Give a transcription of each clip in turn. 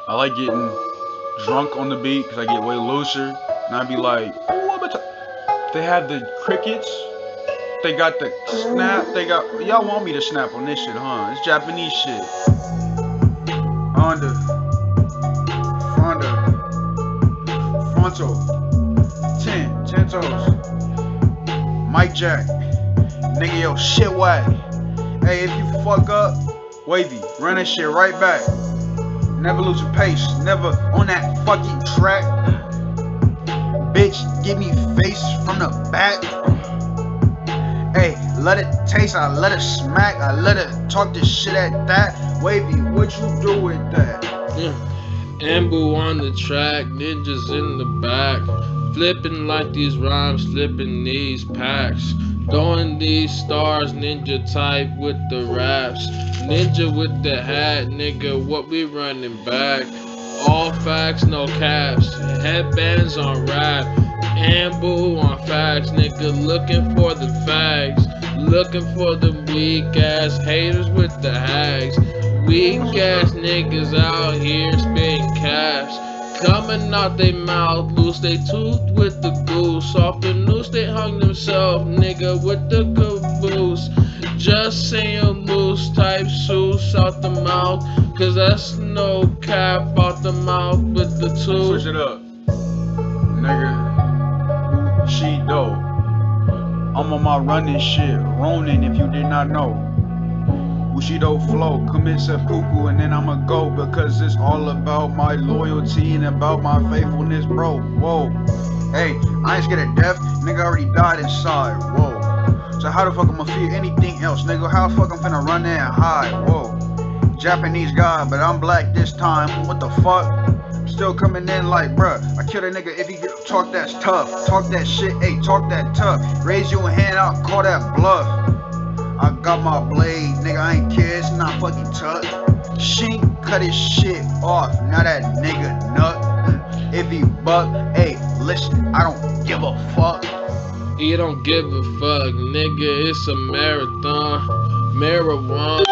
I like getting drunk on the beat because I get way looser. And I be like, ooh, what about they have the crickets. They got the snap. They got. Y'all want me to snap on this shit, huh? It's Japanese shit. Honda. Fonda. Fronto. 10 toes. Mike Jack. Nigga, yo, shit whack. Hey, if you fuck up, wavy. Run that shit right back. Never lose your pace. Never on that fucking track. Bitch, give me face from the back. Hey, let it taste, I let it smack, I let it talk this shit at that. Wavy, what you do with that? Yeah. Ambu on the track, ninjas in the back, flipping like these rhymes, flipping these packs, throwing these stars, ninja type with the raps, ninja with the hat, nigga, what we running back? All facts, no caps, headbands on rap, Ambu on facts, nigga, looking for the fags, looking for the weak ass haters with the hags. Weak ass niggas out here spitting caps, coming out they mouth, loose they tooth with the goose. Off the noose they hung themselves, nigga, with the caboose. Just saying loose type souse out the mouth, cause that's no cap out the mouth with the tooth. Switch it up, nigga. Bushido. I'm on my running shit, Ronin if you did not know. Bushido flow, commit seppuku and then I'ma go, because it's all about my loyalty and about my faithfulness, bro. Whoa, hey, I ain't scared of death, nigga already died inside. Whoa, so how the fuck I'ma fear anything else, nigga? How the fuck I'm finna run there and hide? Whoa, Japanese guy, but I'm black this time. What the fuck? Still coming in like, bruh, I kill a nigga if he talk that's tough. Talk that shit, ayy, talk that tough. Raise your hand out, call that bluff. I got my blade, nigga, I ain't care, it's not fucking tough. Shink, cut his shit off, now that nigga nut. If he buck, ayy, listen, I don't give a fuck. You don't give a fuck, nigga, it's a marathon. Marijuana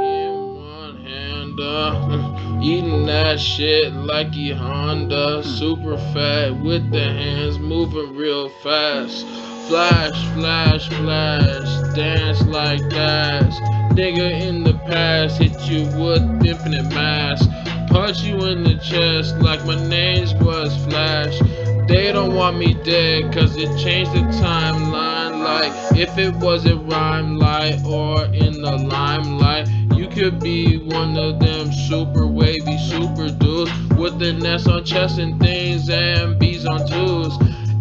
in one hand, eating that shit like he Honda. Super fat with the hands moving real fast. Flash, flash, flash, dance like that. Nigga in the past hit you with infinite mass. Punch you in the chest like my name's was Flash. They don't want me dead cause it changed the timeline. Like if it wasn't rhyme light or in the limelight, you could be one of them super wavy super dudes with the nest on chest and things and bees on tools.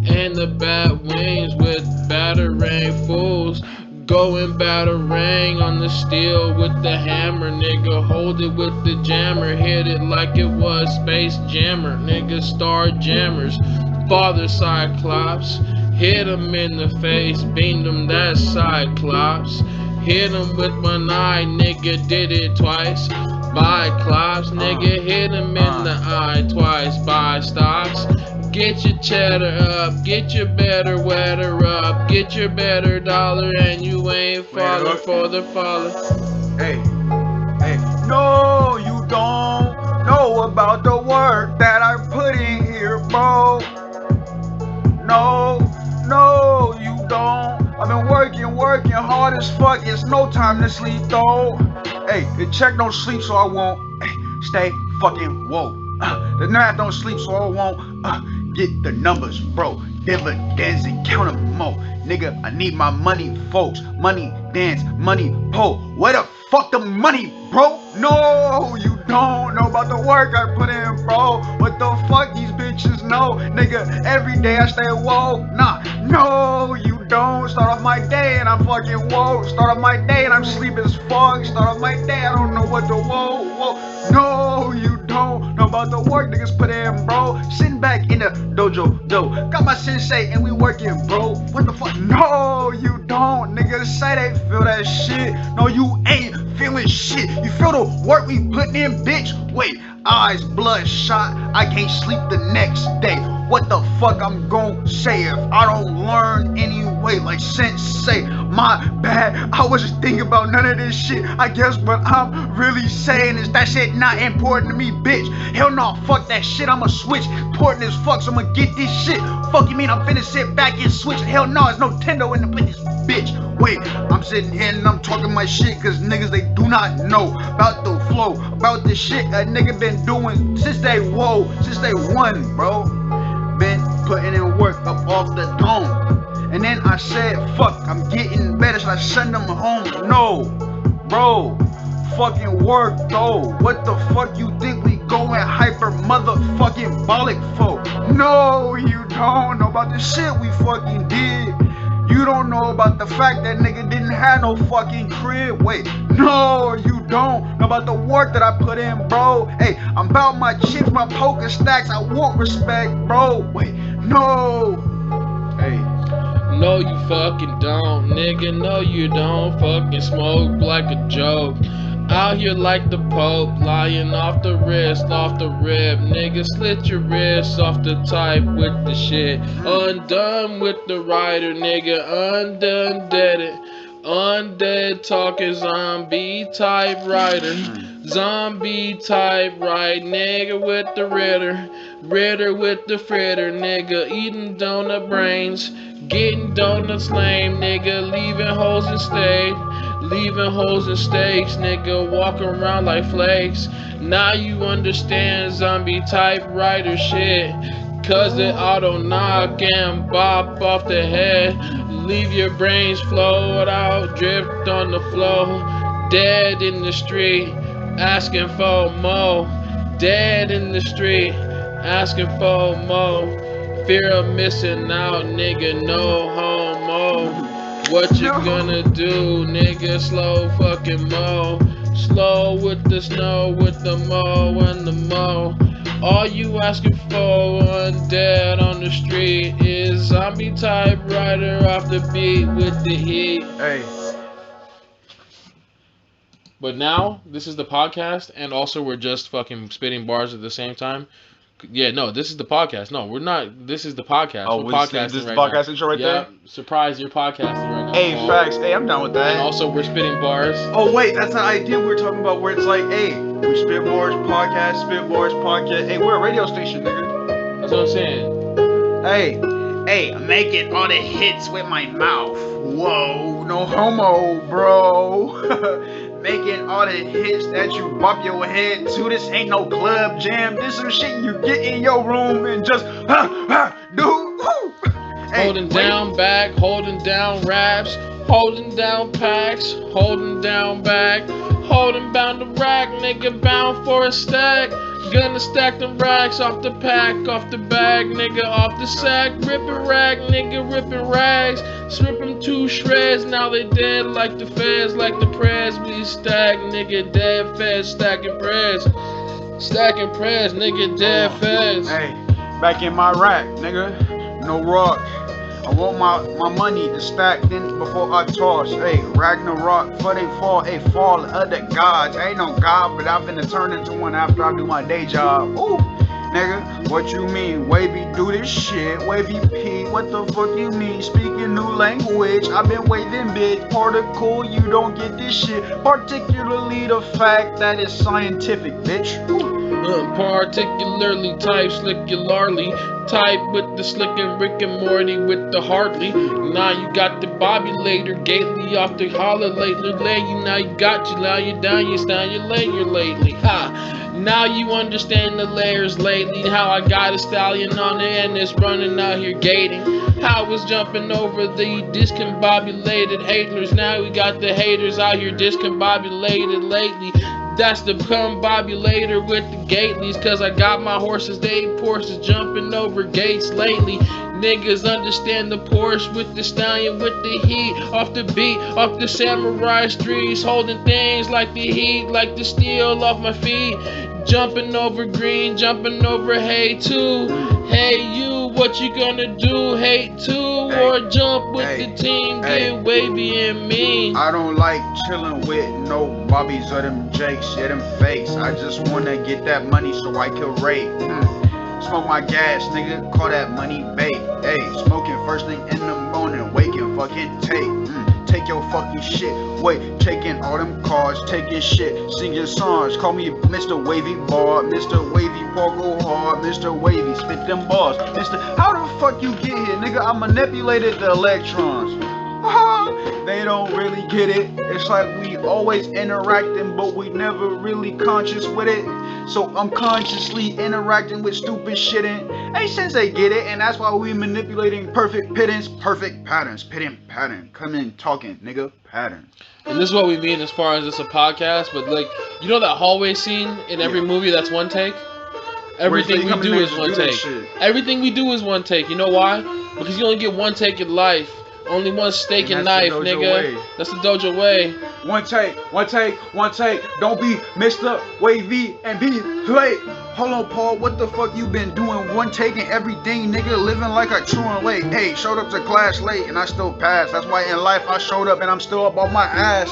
And the bat wings with battering fools. Going battering on the steel with the hammer, nigga. Hold it with the jammer. Hit it like it was Space Jammer, nigga. Star Jammers. Father Cyclops. Hit him in the face. Beamed him that Cyclops. Hit him with one eye, nigga. Did it twice. Biclops, nigga. Hit him in the eye twice. Buy stocks. Get your cheddar up, get your better weather up, get your better dollar, and you ain't falling for the faller. Hey, hey, no, you don't know about the work that I put in here, bro. No, you don't. I've been working hard as fuck. It's no time to sleep, though. Hey, the check don't sleep, so I won't stay fucking woke. The math don't sleep, so I won't get the numbers, bro. Dividends and count them more. Nigga, I need my money, folks. Money dance, money pull. Where the fuck the money, bro? No, you don't know about the work I put in, bro. What the fuck these bitches know? Nigga, every day I stay woke. Nah, no, you don't. Start off my day and I'm fucking woke. Start off my day and I'm sleep as fuck. Start off my day, I don't know what to whoa. No, you don't know about the work niggas put in, bro. Sitting back in the dojo, got my sensei and we working, bro. What the fuck? No, you don't. Niggas say they feel that shit. No, you ain't feeling shit. You feel the work we putting in, bitch. Wait, eyes bloodshot. I can't sleep the next day. what the fuck I'm gon' say if I don't learn anyway? Like sensei, my bad. I wasn't thinking about none of this shit. I guess what I'm really saying is that shit not important to me, bitch. Hell no, fuck that shit. I'ma switch. Important as fuck, so I'ma get this shit. Fuck you mean I'm finna sit back and switch? Hell no, there's no Nintendo in the place, bitch. Wait, I'm sitting here and I'm talking my shit, cause niggas they do not know about the flow, about the shit a nigga been doing since day one, bro. Been putting in work up off the dome. And then I said, fuck, I'm getting better, should I send them home? No, bro, fucking work though. What the fuck you think we going hyper motherfucking bollock for? No, you don't know about the shit we fucking did. You don't know about the fact that nigga didn't have no fucking crib. Wait, no, you don't know about the work that I put in, bro. Hey, I'm about my chips, my poker stacks. I want respect, bro. Wait, no. Hey. No, you fucking don't, nigga. No, you don't. Fucking smoke like a joke. Out here like the Pope, lying off the wrist, off the rib. Nigga, slit your wrists off the type with the shit. Undone with the rider, nigga. Undone dead it. Undead talking zombie type rider. Zombie type right, nigga with the Ritter with the fritter, nigga. Eating donut brains. Getting donuts lame, nigga. Leaving holes in state. Leaving holes in steaks, nigga. Walking around like flakes. Now you understand zombie type rider shit. Cause it auto knock and bop off the head. Leave your brains float out, drift on the floor. Dead in the street, asking for more. Dead in the street, asking for more. Fear of missing out, nigga, no homo. What you gonna do, nigga? Slow fucking mo. Slow with the snow, with the mo and the mo. All you asking for undead on the street is zombie type rider off the beat with the heat. Hey. But now, this is the podcast, and also we're just fucking spitting bars at the same time. Yeah, no, this is the podcast. No, we're not. This is the podcast. Oh, we're podcasting this is the podcast intro right there? Surprise, you're podcasting right now. Hey, facts. Hey, I'm down with that. And also, we're spitting bars. Oh, wait, that's the idea we were talking about where it's like, hey, we spit bars, podcast, spit bars, podcast. Hey, we're a radio station, nigga. That's what I'm saying. Hey, I'm making all the hits with my mouth. Whoa, no homo, bro. Making all the hits that you bop your head to. This ain't no club jam. This some shit you get in your room and just do. Hey, holding down back, holding down raps, holding down packs, holding down back, holding bound the rack, nigga bound for a stack. Gonna stack them racks off the pack, off the bag, nigga, off the sack. Ripping rag, nigga, ripping rags. Strip them to shreds, now they dead like the feds, like the press. We stack, nigga, dead feds, stacking press. Stacking press, nigga, dead feds. Hey, back in my rack, nigga, no rock. I want my money to stack then before I toss. Hey, Ragnarok, before they fall, hey, fall other gods. I ain't no god, but I'm finna turn into one after I do my day job. Ooh, nigga, what you mean? Wavy do this shit, Wavy P, what the fuck you mean? Speaking new language, I've been waving bitch. Particle, you don't get this shit. Particularly the fact that it's scientific, bitch. Ooh. Particularly type slickularly, type with the slick and Rick and Morty with the hardly. Now you got the Bobby later, Gately off the holler lately, now you got you, now you down, you stand your layer lately. Ha! Now you understand the layers lately, how I got a stallion on it and it's running out here gating. How I was jumping over the discombobulated haters, now we got the haters out here discombobulated lately. That's the combobulator with the gatelies, cause I got my horses, they Porsches jumping over gates lately. Niggas understand the Porsche with the stallion with the heat, off the beat, off the samurai streets, holding things like the heat, like the steel off my feet. Jumping over green, jumping over hay too. Hey you, what you gonna do? Hate too, or jump with the team, get wavy and mean. I don't like chilling with no Bobbies or them Jakes, yeah them fakes. I just wanna get that money so I can rate. Smoke my gas, nigga, call that money bait. Hey, smoking first thing in the morning, waking fucking take your fucking shit. Wait, taking all them cars, taking shit, singing songs. Call me Mr. Wavy Bar, Mr. Wavy Paul go hard, Mr. Wavy spit them bars. How the fuck you get here, nigga? I manipulated the electrons. They don't really get it. It's like we always interacting, but we never really conscious with it. So I'm consciously interacting with stupid shit and hey, since they get it, and that's why we manipulating perfect patterns, pitting pattern. Come in talking, nigga, pattern. And this is what we mean as far as it's a podcast, but like, you know that hallway scene in every movie that's one take? Everything we do is one take. Everything we do is one take. You know why? Because you only get one take in life. Only one steak and knife, nigga. Way. That's the Dojo way. One take. Don't be Mr. Wavy and be late. Hold on, Paul. What the fuck you been doing? One taking everything, nigga. Living like a truant late. Hey, showed up to class late and I still passed. That's why in life I showed up and I'm still up on my ass.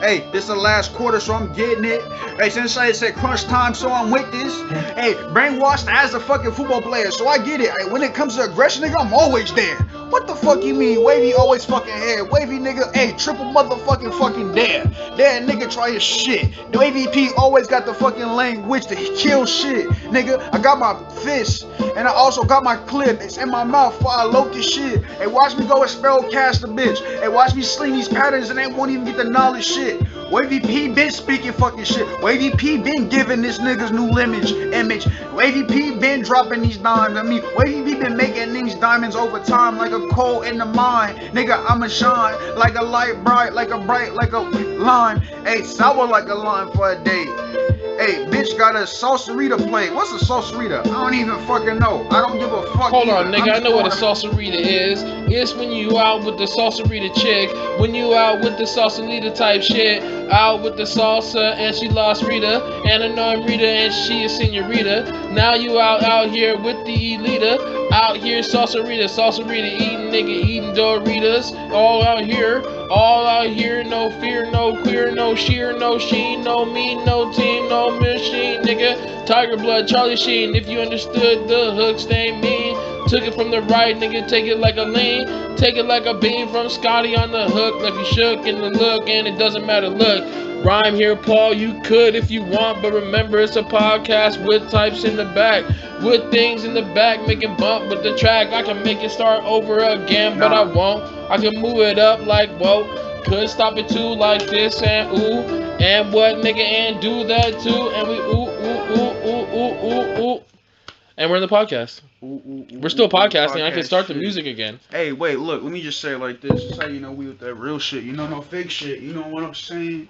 Hey, this the last quarter, so I'm getting it. Hey, since I said crunch time, so I'm with this. Hey, brainwashed as a fucking football player, so I get it. Hey, when it comes to aggression, nigga, I'm always there. What the fuck you mean? Wavy always fucking here. Wavy nigga, hey, triple motherfucking fucking dare. Dare nigga try your shit. The AVP always got the fucking language to kill shit. Nigga, I got my fist, and I also got my clip. It's in my mouth before I load this shit. Hey, watch me go and spell cast a bitch. Hey, watch me sling these patterns and they won't even get the knowledge shit. Wavy P been speaking fucking shit. Wavy P been giving this niggas new image. Wavy P been dropping these dimes. I mean, Wavy P been making these diamonds over time like a coal in the mine. Nigga, I'ma shine like a light bright, like a lime. Hey, sour like a lime for a day. Hey, bitch got a salsarita plate. What's a salsarita? I don't even fucking know. I don't give a fuck. Hold on, nigga. I know what a salsarita is. It's when you out with the salsarita chick. When you out with the salsarita type shit. Out with the salsa and she lost Rita. And I know I'm Rita and she is senorita. Now you out here with the elita. Out here salsarita eating nigga eating Doritos. All out here, no fear, no queer, no sheer, no sheen, no me, no team, no machine, nigga. Tiger blood, Charlie Sheen. If you understood the hooks, they mean. Took it from the right, nigga, take it like a lean. Take it like a beam from Scotty on the hook. Left you shook in the look, and it doesn't matter, look. Rhyme here, Paul, you could if you want, but remember it's a podcast with types in the back. With things in the back, making bump with the track. I can make it start over again, but I won't. I can move it up like, whoa. Could stop it too like this and ooh. And what, nigga, and do that too. And we ooh. And we're in the podcast. We're still podcasting. I can start the music again. Hey, wait, look, let me just say it like this. This is how you know we with that real shit. You know, no fake shit. You know what I'm saying?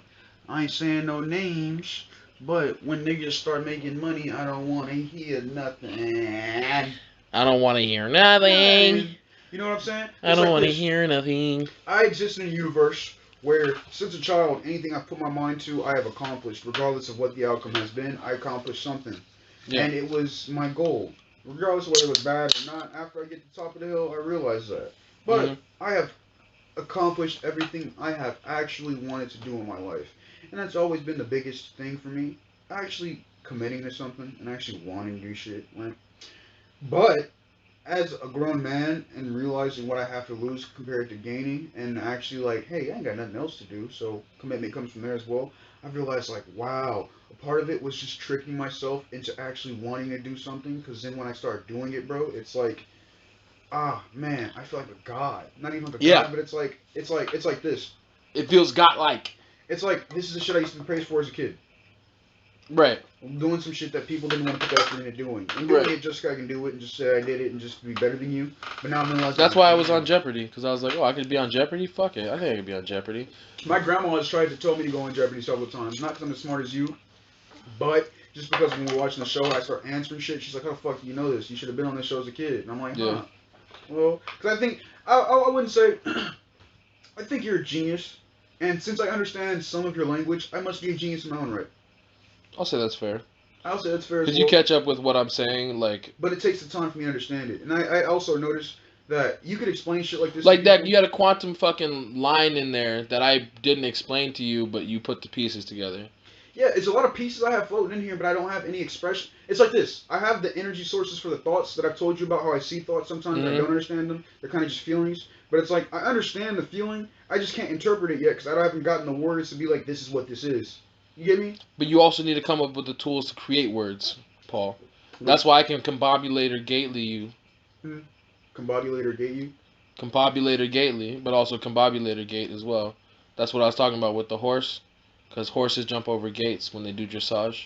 I ain't saying no names, but when niggas start making money, I don't want to hear nothing. I don't want to hear nothing. You know what I'm saying? I don't want to hear nothing. I exist in a universe where, since a child, anything I put my mind to, I have accomplished. Regardless of what the outcome has been, I accomplished something. Yeah. And it was my goal. Regardless of whether it was bad or not, after I get to the top of the hill, I realize that. But I have accomplished everything I have actually wanted to do in my life. And that's always been the biggest thing for me. Actually committing to something and actually wanting to do shit, right? But as a grown man and realizing what I have to lose compared to gaining, and actually like, hey, I ain't got nothing else to do, so commitment comes from there as well. I realized like, wow, a part of it was just tricking myself into actually wanting to do something, because then when I start doing it, bro, it's like, man, I feel like a god. Not even like a god, but it's like this. It feels godlike. It's like, this is the shit I used to be praised for as a kid. Right. I'm doing some shit that people didn't want to put effort into doing. I'm doing it just so I can do it and just say I did it and just be better than you. But now I'm realizing... That's why I was on Jeopardy, because I was like, oh, I could be on Jeopardy? Fuck it. I think I could be on Jeopardy. My grandma has tried to tell me to go on Jeopardy several times. Not because I'm as smart as you, but just because when we're watching the show, I start answering shit. She's like, how the fuck do you know this? You should have been on this show as a kid. And I'm like, huh. Well, because I think... I wouldn't say... I think you're a genius. And since I understand some of your language, I must be a genius in my own right. I'll say that's fair. I'll say that's fair as well. Because you catch up with what I'm saying, like... But it takes the time for me to understand it. And I also noticed that you could explain shit like this. Like that, you had a quantum fucking line in there that I didn't explain to you, but you put the pieces together. Yeah, it's a lot of pieces I have floating in here, but I don't have any expression. It's like this. I have the energy sources for the thoughts that I've told you about how I see thoughts sometimes. I don't understand them. They're kind of just feelings. But it's like, I understand the feeling. I just can't interpret it yet because I haven't gotten the words to be like, this is what this is. You get me? But you also need to come up with the tools to create words, Paul. That's why I can combobulator gately you. Combobulator gate you? Combobulator gately, but also combobulator gate as well. That's what I was talking about with the horse. Because horses jump over gates when they do dressage.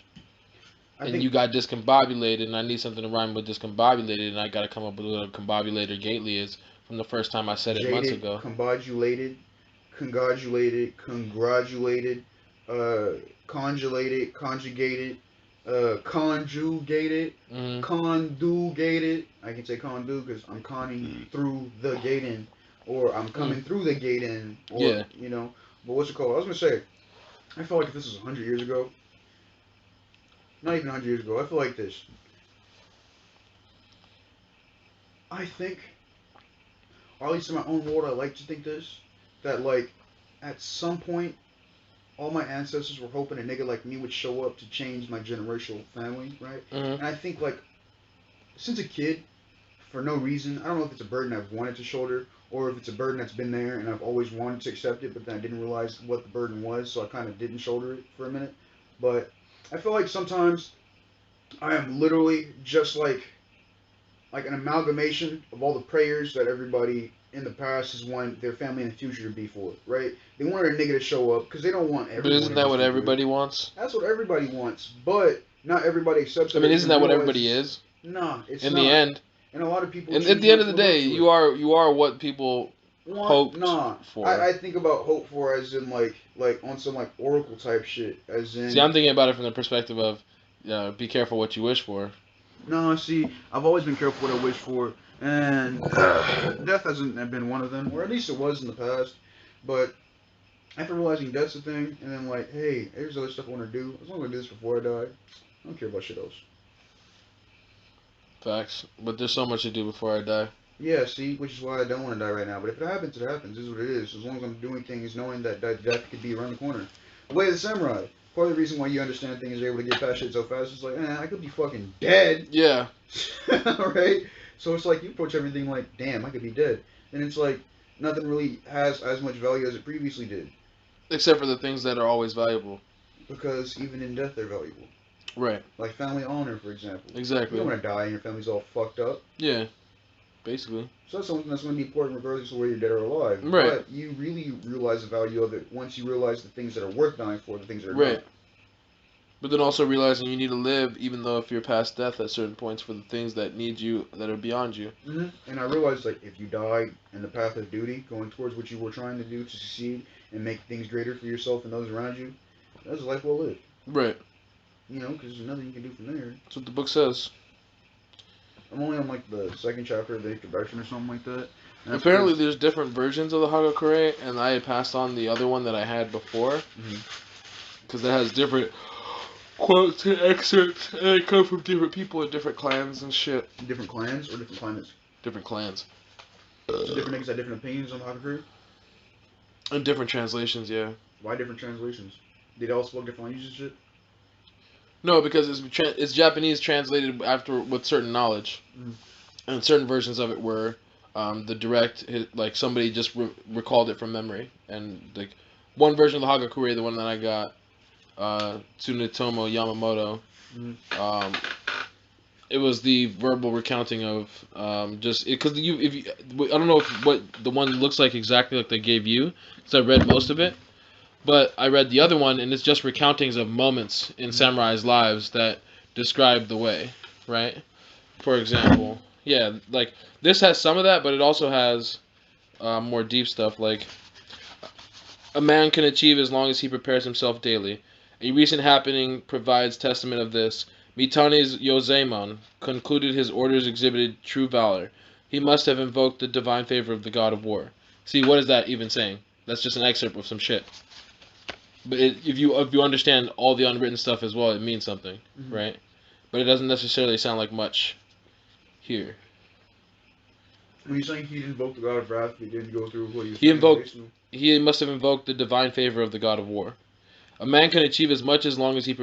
And you got discombobulated, and I need something to rhyme with discombobulated, and I got to come up with what a combobulator gately is from the first time I said it months ago. Combobulated, congratulated, conjulated, conjugated, conjugated, conjugated. I can say condu because I'm conning through the gate in, or I'm coming through the gate in, or, you know. But what's it called? I was going to say, I feel like if this was 100 years ago, not even 100 years ago, I feel like this. I think, or at least in my own world, I like to think this, that, like, at some point, all my ancestors were hoping a nigga like me would show up to change my generational family, right? And I think, like, since a kid, for no reason, I don't know if it's a burden I've wanted to shoulder, or if it's a burden that's been there and I've always wanted to accept it, but then I didn't realize what the burden was, so I kind of didn't shoulder it for a minute. But I feel like sometimes I am literally just like an amalgamation of all the prayers that everybody in the past has wanted their family in the future to be for, right? They wanted a nigga to show up because they don't want everyone. But isn't that what everybody wants? That's what everybody wants, but not everybody accepts it. I mean, isn't that what everybody is? Nah, it's in not. the end. And a lot of people. And at the end of the day, you are what people hoped for. I think about hope for as in like on some like oracle type shit. As in. See, I'm thinking about it from the perspective of, be careful what you wish for. No, see, I've always been careful what I wish for, and death hasn't been one of them, or at least it was in the past. But after realizing death's a thing, and then like, hey, there's other stuff I want to do. As long as I do this before I die, I don't care about shit else. Facts. But there's so much to do before I die. Yeah, see, which is why I don't want to die right now. But if it happens, it happens. This is what it is. As long as I'm doing things knowing that death could be around the corner. The way of the samurai. Part of the reason why you understand things, you're able to get past shit so fast, is like, I could be fucking dead. Yeah. Right? So it's like, you approach everything like, damn, I could be dead. And it's like, nothing really has as much value as it previously did. Except for the things that are always valuable. Because even in death, they're valuable. Right. Like family honor, for example. Exactly. You don't want to die and your family's all fucked up. Yeah. Basically. So that's something that's going to be important regardless of whether you're dead or alive. Right. But you really realize the value of it once you realize the things that are worth dying for, the things that are right. not. But then also realizing you need to live, even though if you're past death at certain points, for the things that need you, that are beyond you. Mm-hmm. And I realized, like, if you die in the path of duty, going towards what you were trying to do to succeed and make things greater for yourself and those around you, that's a life well lived. Right. You know, because there's nothing you can do from there. That's what the book says. I'm only on, like, the second chapter of the introduction or something like that. Apparently there's different versions of the Hagakure, and I had passed on the other one that I had before. Because it has different quotes and excerpts, and they come from different people in different clans and shit. Different clans or different climates? Different clans. So different niggas have different opinions on Hagakure? And different translations, yeah. Why different translations? Did they all spoke different languages and shit? No, because it's Japanese translated after with certain knowledge, and certain versions of it were the direct, like somebody just recalled it from memory, and like one version of the Hagakure, the one that I got, Tsunetomo Yamamoto, it was the verbal recounting of just because I don't know what the one looks like exactly like they gave you, because I read most of it. But I read the other one, and it's just recountings of moments in samurais' lives that describe the way, right? For example, yeah, like, this has some of that, but it also has more deep stuff, like, a man can achieve as long as he prepares himself daily. A recent happening provides testament of this. Mitane's Yozaemon concluded his orders exhibited true valor. He must have invoked the divine favor of the god of war. See, what is that even saying? That's just an excerpt of some shit. But if you understand all the unwritten stuff as well, it means something, right? But it doesn't necessarily sound like much here. When you're saying he invoked the god of wrath, he didn't go through what He must have invoked the divine favor of the god of war. A man can achieve much as long as he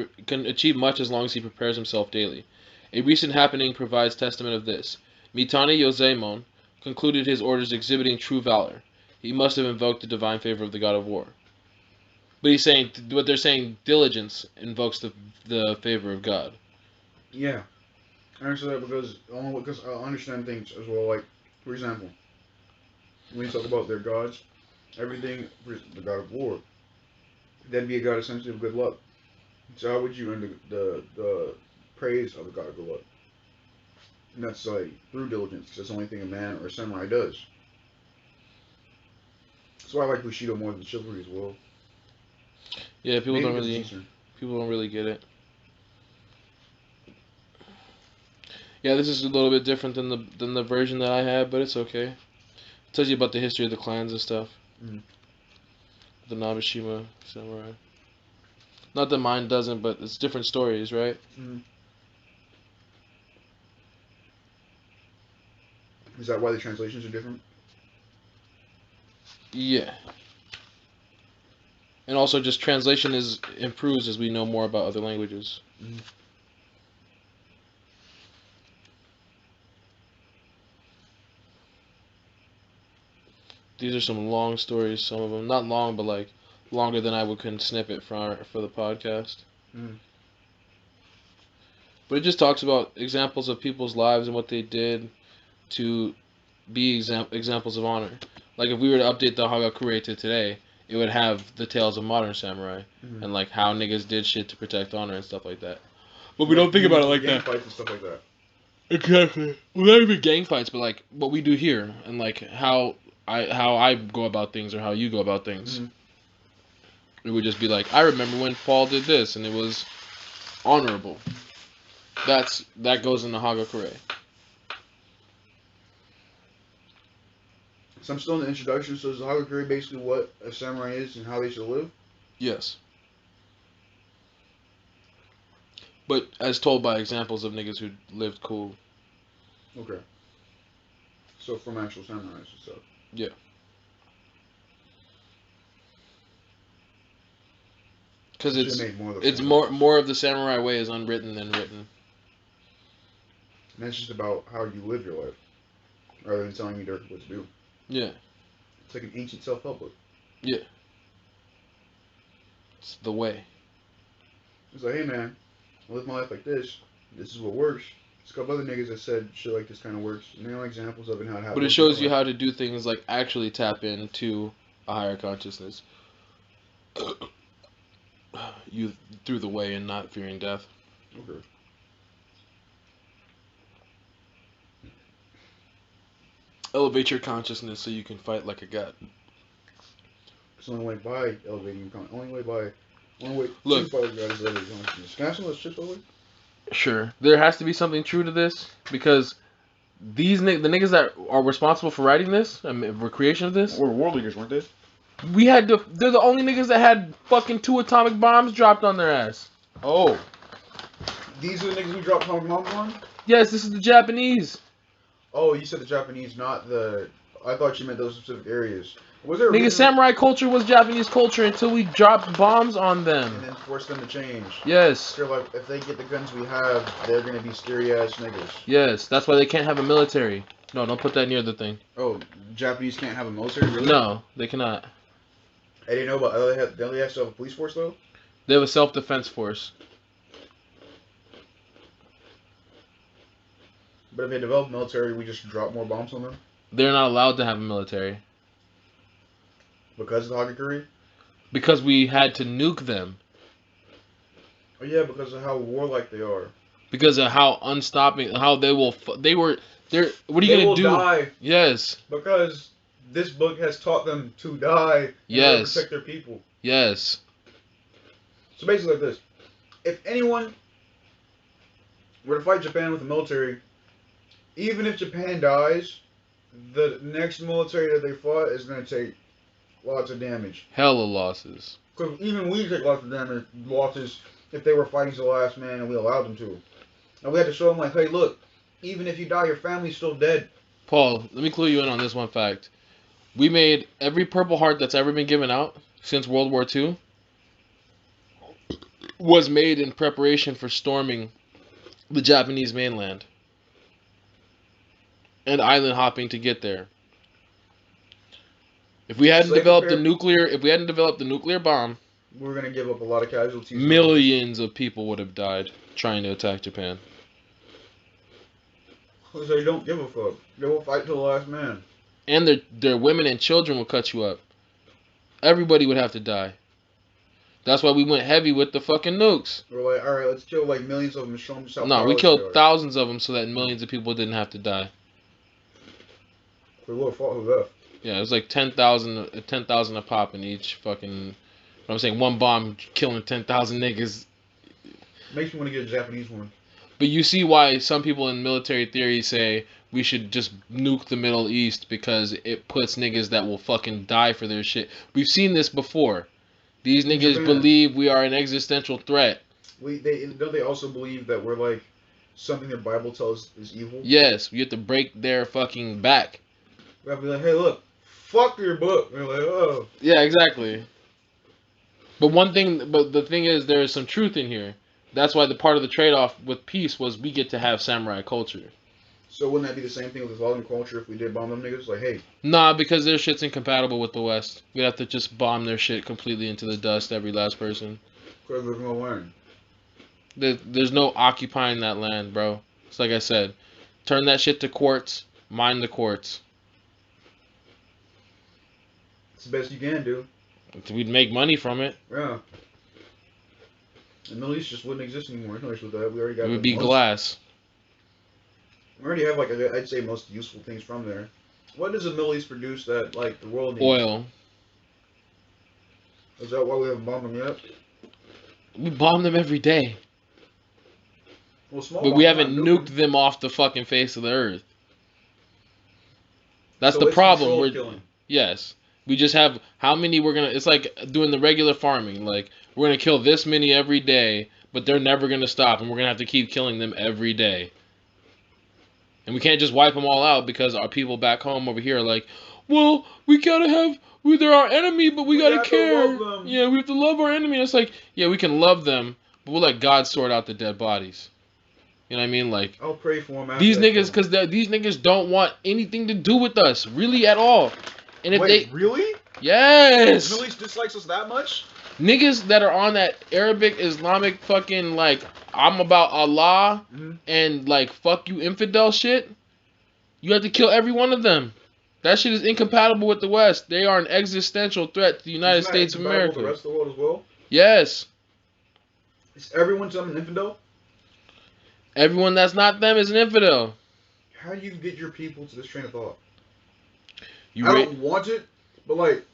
prepares himself daily. A recent happening provides testament of this. Mitani Yosemon concluded his orders exhibiting true valor. He must have invoked the divine favor of the god of war. But they're saying diligence invokes the favor of God. Yeah, I understand that because I understand things as well. Like, for example, when you talk about their gods, everything, the god of war, that'd be a god essentially of good luck. So how would you earn the praise of the god of good luck? And that's like through diligence, because that's the only thing a man or a samurai does. That's why I like Bushido more than chivalry as well. Yeah, people don't really get it. Yeah, this is a little bit different than the version that I had, but it's okay. It tells you about the history of the clans and stuff. Mm-hmm. The Nabeshima samurai. Not that mine doesn't, but it's different stories, right? Mm-hmm. Is that why the translations are different? Yeah. And also, just translation improves as we know more about other languages. Mm-hmm. These are some long stories. Some of them not long, but like longer than I could snippet for the podcast. Mm-hmm. But it just talks about examples of people's lives and what they did to be examples of honor. Like if we were to update the Hagakure to today, it would have the tales of modern samurai and like how niggas did shit to protect honor and stuff like that. But we don't think about it like that. Fights and stuff like that. Exactly. Well, not even gang fights, but like what we do here and like how I go about things or how you go about things. It would just be like, I remember when Paul did this and it was honorable. That goes in the Hagakure. So I'm still in the introduction. So is the Hagakure basically what a samurai is and how they should live? Yes. But as told by examples of niggas who lived cool. Okay. So from actual samurais and stuff. Yeah. Because it's more of the samurai way is unwritten than written. And that's just about how you live your life, rather than telling you what to do. Yeah. It's like an ancient self-help book. Yeah. It's the way. It's like, hey man, I live my life like this. This is what works. There's a couple other niggas that said shit like this kind of works. And they're examples of it and how it happens. But it shows you how to do things like actually tap into a higher consciousness. You through the way and not fearing death. Okay. Elevate your consciousness so you can fight like a god. It's the only way by elevating your consciousness. Only way Look, to fight like a god is elevating your consciousness. Can I have some of those chips over? Sure. There has to be something true to this because the niggas that are responsible for writing this and for creation of this were world leaders, weren't they? They're the only niggas that had fucking 2 atomic bombs dropped on their ass. Oh. These are the niggas who dropped atomic bombs on? Yes, this is the Japanese. Oh, you said the Japanese, not the... I thought you meant those specific areas. Was there Nigga, samurai culture was Japanese culture until we dropped bombs on them. And then forced them to change. Yes. They're like, if they get the guns we have, they're gonna be scary-ass niggas. Yes, that's why they can't have a military. No, don't put that near the thing. Oh, Japanese can't have a military, really? No, they cannot. I didn't know about... Don't they have to have a police force, though? They have a self-defense force. But if they develop military, we just drop more bombs on them? They're not allowed to have a military. Because of the Hagakure? Because we had to nuke them. Oh yeah, because of how warlike they are. Because of how unstopping, how what are you gonna do? They will die. Yes. Because this book has taught them to die in order to protect their people. Yes. So basically like this. If anyone were to fight Japan with the military, even if Japan dies, the next military that they fought is going to take lots of damage. Hella losses. Because even we take lots of losses if they were fighting to the last man and we allowed them to. And we had to show them like, hey, look, even if you die, your family's still dead. Paul, let me clue you in on this one fact. We made every Purple Heart that's ever been given out since World War II. was made in preparation for storming the Japanese mainland and island hopping to get there. If we hadn't developed the nuclear bomb, we're gonna give up a lot of casualties. Millions of people would have died trying to attack Japan. So they don't give a fuck. They will fight till the last man. And their women and children will cut you up. Everybody would have to die. That's why we went heavy with the fucking nukes. We're like, alright, let's kill like millions of them and show them how No, we killed thousands of them so that millions of people didn't have to die. We would have fought who left. Yeah, it was like 10,000 a pop in each fucking... I'm saying one bomb killing 10,000 niggas. Makes me want to get a Japanese one. But you see why some people in military theory say we should just nuke the Middle East because it puts niggas that will fucking die for their shit. We've seen this before. These niggas believe we are an existential threat. Don't they also believe that we're like something the Bible tells is evil? Yes, we have to break their fucking back. We have to be like, hey, look, fuck your book. And they're like, oh. Yeah, exactly. But the thing is, there is some truth in here. That's why the part of the trade-off with peace was we get to have samurai culture. So wouldn't that be the same thing with Islamic culture if we did bomb them niggas? Like, hey. Nah, because their shit's incompatible with the West. We'd have to just bomb their shit completely into the dust, every last person. Because there's no land. There's no occupying that land, bro. It's like I said. Turn that shit to quartz. Mine the quartz. It's the best you can do. We'd make money from it. Yeah. The Middle East just wouldn't exist anymore. No issue with that. We already got. It would be glass. We already have, like, I'd say most useful things from there. What does the Middle East produce that, like, the world needs? Oil. Is that why we haven't bombed them yet? We bomb them every day. Well, small but we haven't nuked them off the fucking face of the earth. That's the problem. Yes. We just have how many we're going to... It's like doing the regular farming. Like, we're going to kill this many every day, but they're never going to stop, and we're going to have to keep killing them every day. And we can't just wipe them all out because our people back home over here are like, well, we gotta have... they're our enemy, but we gotta care. Yeah, we have to love our enemy. And it's like, yeah, we can love them, but we'll let God sort out the dead bodies. You know what I mean? Like, I'll pray for them. These niggas, because these niggas don't want anything to do with us, really at all. And if really? Yes! The Middle East dislikes us that much? Niggas that are on that Arabic, Islamic fucking, like, I'm about Allah and, like, fuck you infidel shit, you have to kill every one of them. That shit is incompatible with the West. They are an existential threat to the United States of America. With the rest of the world as well? Yes. Is everyone to them an infidel? Everyone that's not them is an infidel. How do you get your people to this train of thought? I don't want it, but, like,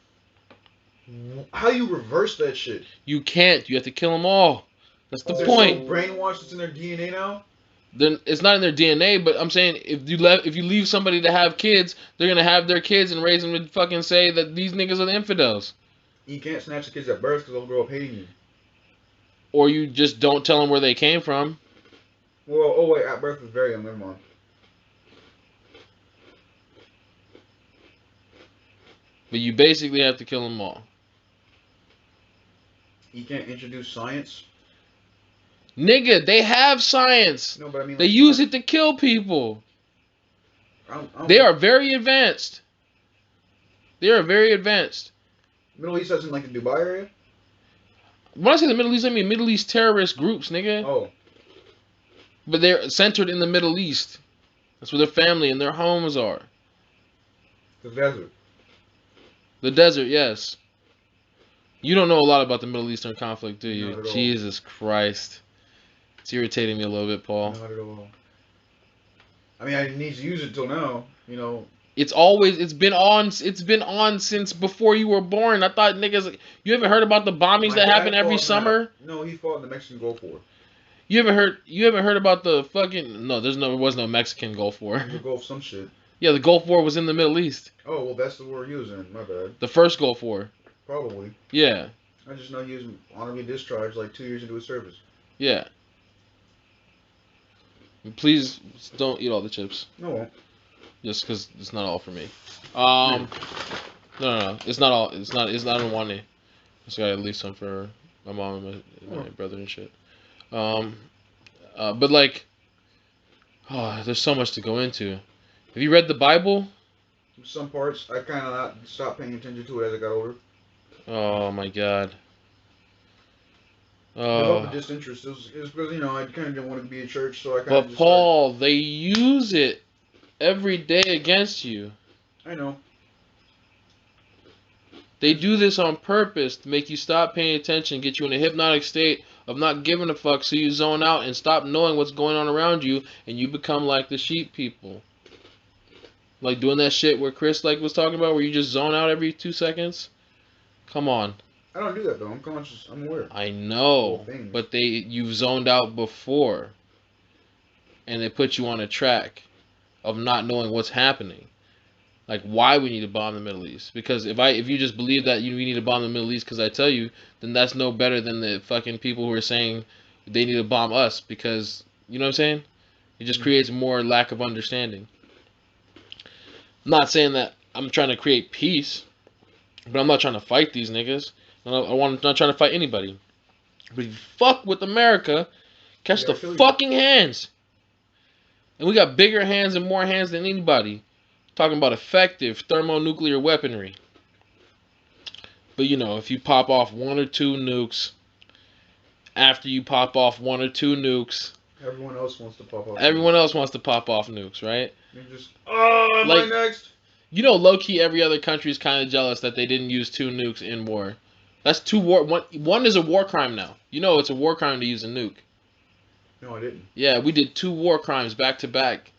how do you reverse that shit? You can't. You have to kill them all. That's the So point. brainwashed, it's in their DNA now? Then it's not in their DNA, but I'm saying if you leave somebody to have kids, they're gonna have their kids and raise them to fucking say that these niggas are the infidels. You can't snatch the kids at birth because they'll grow up hating you. Or you just don't tell them where they came from. Well, oh wait, at birth is very young. Never mind. But you basically have to kill them all. You can't introduce science. Nigga, they have science. No, but I mean, they use it to kill people. They are very advanced. They are very advanced. Middle East as in like the Dubai area? When I say the Middle East, I mean Middle East terrorist groups, nigga. Oh. But they're centered in the Middle East. That's where their family and their homes are. The desert. The desert, yes. You don't know a lot about the Middle Eastern conflict, do you? Not at all. Jesus Christ. It's irritating me a little bit, Paul. Not at all. I mean, I didn't need to use it till now, you know. It's been on since before you were born. I thought niggas, you haven't heard about the bombings that happen every summer? No, he fought in the Mexican Gulf War. You haven't heard about the fucking, no, there was no Mexican Gulf War. The Gulf some shit. Yeah, the Gulf War was in the Middle East. Oh, well, that's the war he was in. My bad. The first Gulf War. Probably. Yeah. I just know he was honorably discharged like 2 years into his service. Yeah. Please don't eat all the chips. No, I won't. Just because it's not all for me. No. It's not all. It's not. I don't want any. Just gotta leave some for My mom and my brother and shit. But like, oh, there's so much to go into. Have you read the Bible? Some parts I kind of stopped paying attention to it as I got older. Oh my god. Developed a disinterest. It was because, you know, I kind of didn't want to be in church, so I kind of But just Paul, they use it every day against you. I know. They do this on purpose to make you stop paying attention, get you in a hypnotic state of not giving a fuck, so you zone out and stop knowing what's going on around you, and you become like the sheep people. Like doing that shit where Chris like was talking about, where you just zone out every 2 seconds. Come on. I don't do that though. I'm conscious. I'm aware. I know, but you've zoned out before, and they put you on a track of not knowing what's happening. Like why we need to bomb the Middle East. Because if you just believe that we need to bomb the Middle East because I tell you, then that's no better than the fucking people who are saying they need to bomb us because, you know what I'm saying? It just creates more lack of understanding. I'm not saying that I'm trying to create peace, but I'm not trying to fight these niggas. I'm not trying to fight anybody. But if you fuck with America, catch the fucking hands. And we got bigger hands and more hands than anybody. Talking about effective thermonuclear weaponry. But you know, if you pop off 1 or 2 nukes, after you pop off 1 or 2 nukes, everyone else wants to pop off. Everyone else wants to pop off nukes, right? You just, oh, like, am I next? You know, low key, every other country is kind of jealous that they didn't use 2 nukes in war. That's 2 war. One is a war crime now. You know, it's a war crime to use a nuke. No, I didn't. Yeah, we did 2 war crimes back to back.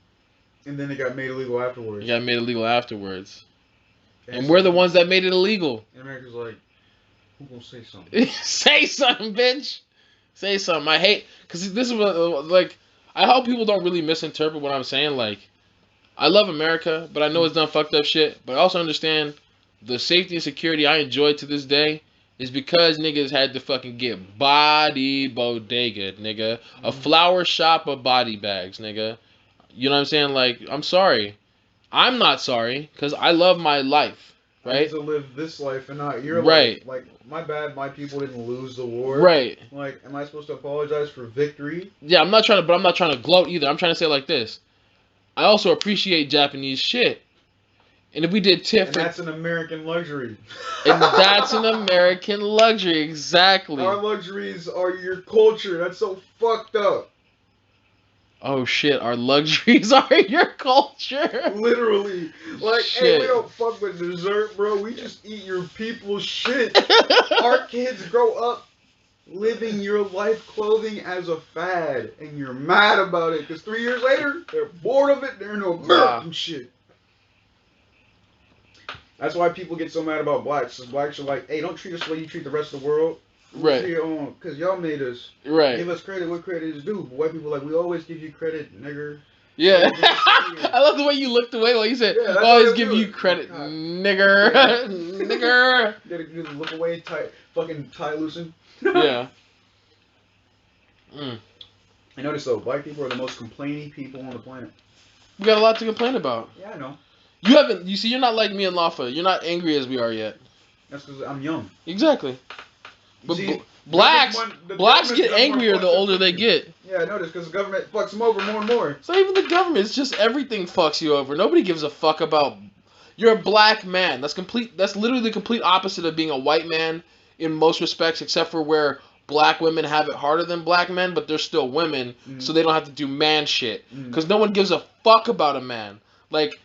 And then it got made illegal afterwards. It got made illegal afterwards. And we're the ones that made it illegal. And America's like, who gonna say something? Say something, bitch. Say something. I hate, because this is what, like, I hope people don't really misinterpret what I'm saying. Like, I love America, but I know it's done fucked up shit. But I also understand the safety and security I enjoy to this day is because niggas had to fucking get body bodega, nigga. A flower shop of body bags, nigga. You know what I'm saying? Like, I'm sorry. I'm not sorry, because I love my life, right? I need to live this life and not your life. Like, my bad, my people didn't lose the war. Right. Like, am I supposed to apologize for victory? Yeah, I'm not trying to gloat either. I'm trying to say it like this. I also appreciate Japanese shit. And if we did TIFF... And that's an American luxury. And that's an American luxury, exactly. Our luxuries are your culture. That's so fucked up. Oh shit, our luxuries are your culture. Literally. Like, shit. Hey, we don't fuck with dessert, bro. We just eat your people's shit. Our kids grow up living your life clothing as a fad, and you're mad about it, because 3 years later, they're bored of it, they're no American shit. That's why people get so mad about blacks, because blacks are like, hey, don't treat us the way you treat the rest of the world. Right. Because y'all made us. Right. Give us credit what credit is due. But white people are like, we always give you credit, nigger. Yeah. I love the way you looked away while you said, always give you credit, nigger. Yeah. Nigger. They do the look away, fucking tie loosen. Yeah. I noticed though, black people are the most complaining people on the planet. We got a lot to complain about. Yeah, I know. You see, you're not like me and Lafa. You're not angry as we are yet. That's because I'm young. Exactly. But see, blacks get angrier the older they get. Yeah, I noticed, because the government fucks them over more and more. It's not even the government. It's just everything fucks you over. Nobody gives a fuck about... You're a black man. That's literally the complete opposite of being a white man in most respects, except for where black women have it harder than black men, but they're still women, so they don't have to do man shit. Because no one gives a fuck about a man. Like,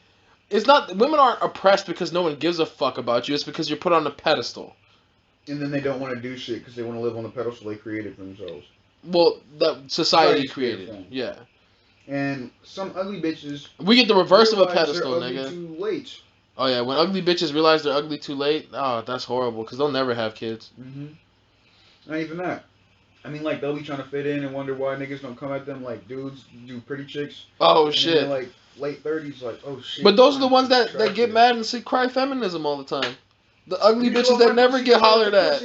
it's not... Women aren't oppressed because no one gives a fuck about you. It's because you're put on a pedestal. And then they don't want to do shit because they want to live on the pedestal they created for themselves. Well, that society created. Yeah. And some ugly bitches... We get the reverse of a pedestal, they're ugly nigga. too late. Oh, yeah. When ugly bitches realize they're ugly too late, oh, that's horrible because they'll never have kids. Not even that. I mean, like, they'll be trying to fit in and wonder why niggas don't come at them like dudes do pretty chicks. Oh, shit. And like, late 30s, like, oh, shit. But those are the ones that get mad and cry feminism all the time. The ugly bitches that never get hollered at.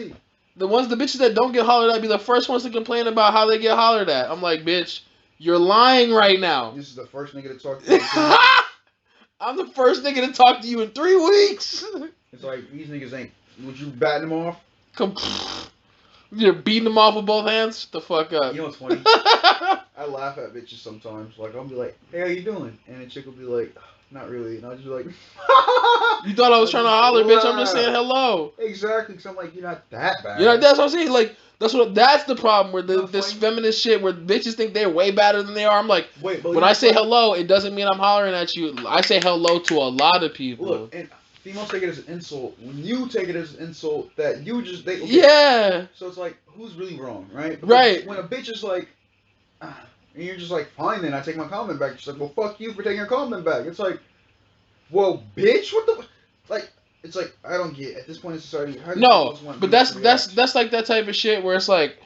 The bitches that don't get hollered at be the first ones to complain about how they get hollered at. I'm like, bitch, you're lying right now. This is the first nigga to talk to you. I'm the first nigga to talk to you in 3 weeks. It's like, these niggas ain't... Would you batting them off? You're beating them off with both hands? Shut the fuck up. You know what's funny? I laugh at bitches sometimes. Like, I'll be like, hey, how you doing? And a chick will be like, not really. And I'll just be like, You thought I was trying to holler, bitch. I'm just saying hello. Exactly, because I'm like, you're not that bad. You know, that's what I'm saying. Like, that's the problem where this feminist shit where bitches think they're way better than they are. I'm like, wait, but when I say hello, it doesn't mean I'm hollering at you. I say hello to a lot of people. Look, and females take it as an insult. When you take it as an insult, that you just okay. Yeah. So it's like, who's really wrong, right? Because right. when a bitch is like, and you're just like, fine then, I take my comment back. She's like, well, fuck you for taking your comment back. It's like, well, bitch, what the, like. It's like, I don't get, at this point in society, how do no, but that's like that type of shit where it's like,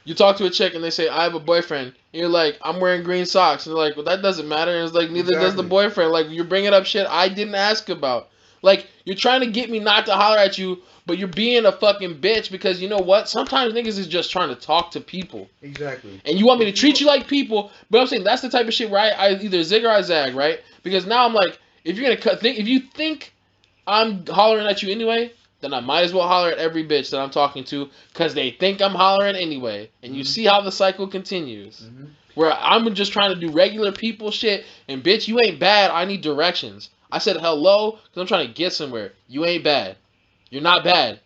you talk to a chick and they say, I have a boyfriend. And you're like, I'm wearing green socks. And they're like, well, that doesn't matter. And it's like, neither does the boyfriend. Like, you're bringing up shit I didn't ask about. Like, you're trying to get me not to holler at you, but you're being a fucking bitch because you know what? Sometimes niggas is just trying to talk to people. Exactly. And you want me to treat you like people, but I'm saying that's the type of shit where I either zig or I zag, right? Because now I'm like, if you're gonna if you think I'm hollering at you anyway, then I might as well holler at every bitch that I'm talking to because they think I'm hollering anyway. And you see how the cycle continues. Where I'm just trying to do regular people shit, and bitch, you ain't bad, I need directions. I said hello because I'm trying to get somewhere. You ain't bad. You're not bad.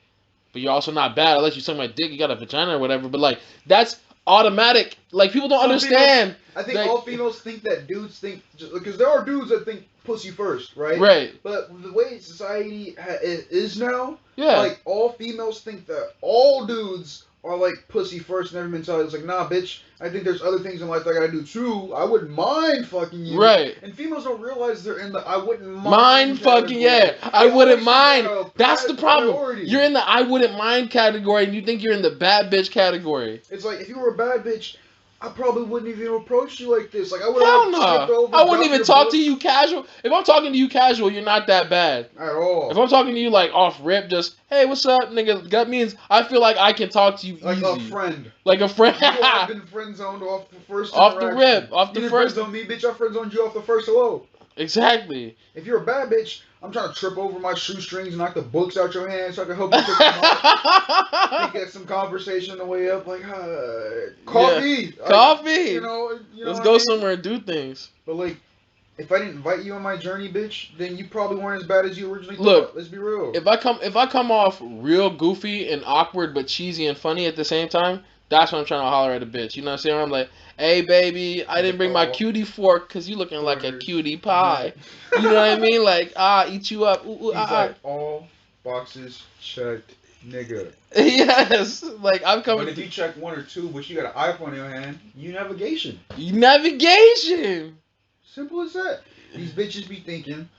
But you're also not bad unless you suck my dick, you got a vagina or whatever. But like, that's automatic. Like, people don't understand. I think all females think that dudes think, because there are dudes that think pussy first, right? Right. But the way society is now, like, all females think that all dudes are like pussy first and every mentality. It's like, nah, bitch, I think there's other things in life that I gotta do too. I wouldn't mind fucking you. Right. And females don't realize they're in the I wouldn't mind fucking, I wouldn't mind. That's the problem. Priority. You're in the I wouldn't mind category and you think you're in the bad bitch category. It's like, if you were a bad bitch, I probably wouldn't even approach you like this. Like, I would have skipped over. I wouldn't even talk to you casual. If I'm talking to you casual, you're not that bad. At all. If I'm talking to you like off rip, just, hey, what's up, nigga? That means I feel like I can talk to you like easy. Like a friend. Like a friend. You have been friend zoned off the first off the rip. Off the you first. You friend zoned me, bitch. I friend zoned you off the first hello. Exactly. If you're a bad bitch, I'm trying to trip over my shoestrings and knock the books out your hands so I can help you pick them up. Get some conversation on the way up, like, coffee. Yeah. Coffee. You know Let's go somewhere and do things. But, like, if I didn't invite you on my journey, bitch, then you probably weren't as bad as you originally thought. Let's be real. If I come off real goofy and awkward but cheesy and funny at the same time, that's when I'm trying to holler at a bitch. You know what I'm saying? I'm like, hey, baby, I didn't bring my cutie fork because you looking like a cutie pie. You know what I mean? Like, eat you up. Ooh, He's like, all boxes checked, nigga. Yes. Like, I'm coming. But if you check one or two, but you got an iPhone in your hand, you navigation. Navigation. Simple as that. These bitches be thinking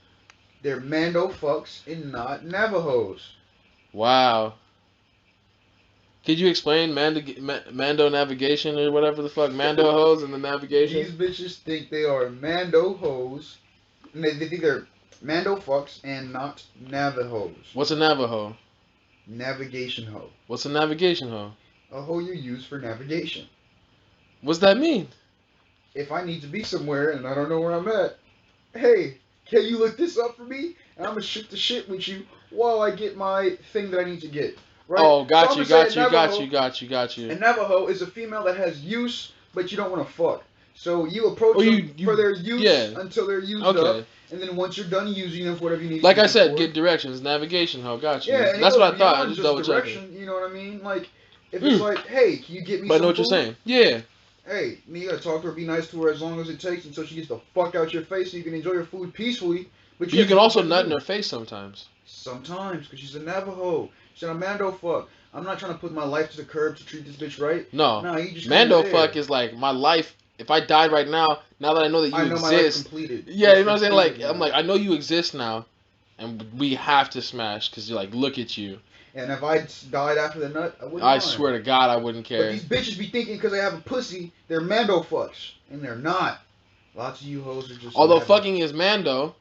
they're Mando fucks and not Navajos. Wow. Could you explain Mando navigation or whatever the fuck? Mando hoes and the navigation? These bitches think they are Mando hoes. And they think they're Mando fucks and not Navajos. What's a Navajo? Navigation hoe. What's a navigation hoe? A hoe you use for navigation. What's that mean? If I need to be somewhere and I don't know where I'm at, hey, can you look this up for me? And I'm going to shoot the shit with you while I get my thing that I need to get. Right? Oh, got you. A Navajo is a female that has use, but you don't want to fuck. So you approach them for their use until they're used up. And then once you're done using them for whatever you need like I said, get directions. Navigation hoe. Got you. Yeah, that's what I thought. I just double checking. You know what I mean? Like, if it's like, hey, can you get me but some I know what food? you're saying. Yeah. Hey, you gotta talk to her, be nice to her as long as it takes until she gets the fuck out your face so you can enjoy your food peacefully. But you can also nut in her face sometimes. Sometimes, because she's a Navajo. She's a Mando fuck. I'm not trying to put my life to the curb to treat this bitch right. No. No, you just Mando fuck is like, my life, if I died right now that I know that you exist. My life completed. Yeah, you know what I'm saying? Like, I'm like, I know you exist now, and we have to smash, because you're like, look at you. And if I died after the nut, I wouldn't I mind. swear to God, I wouldn't care. But these bitches be thinking because they have a pussy, they're Mando fucks. And they're not. Lots of you hoes are just... Although fucking is Mando.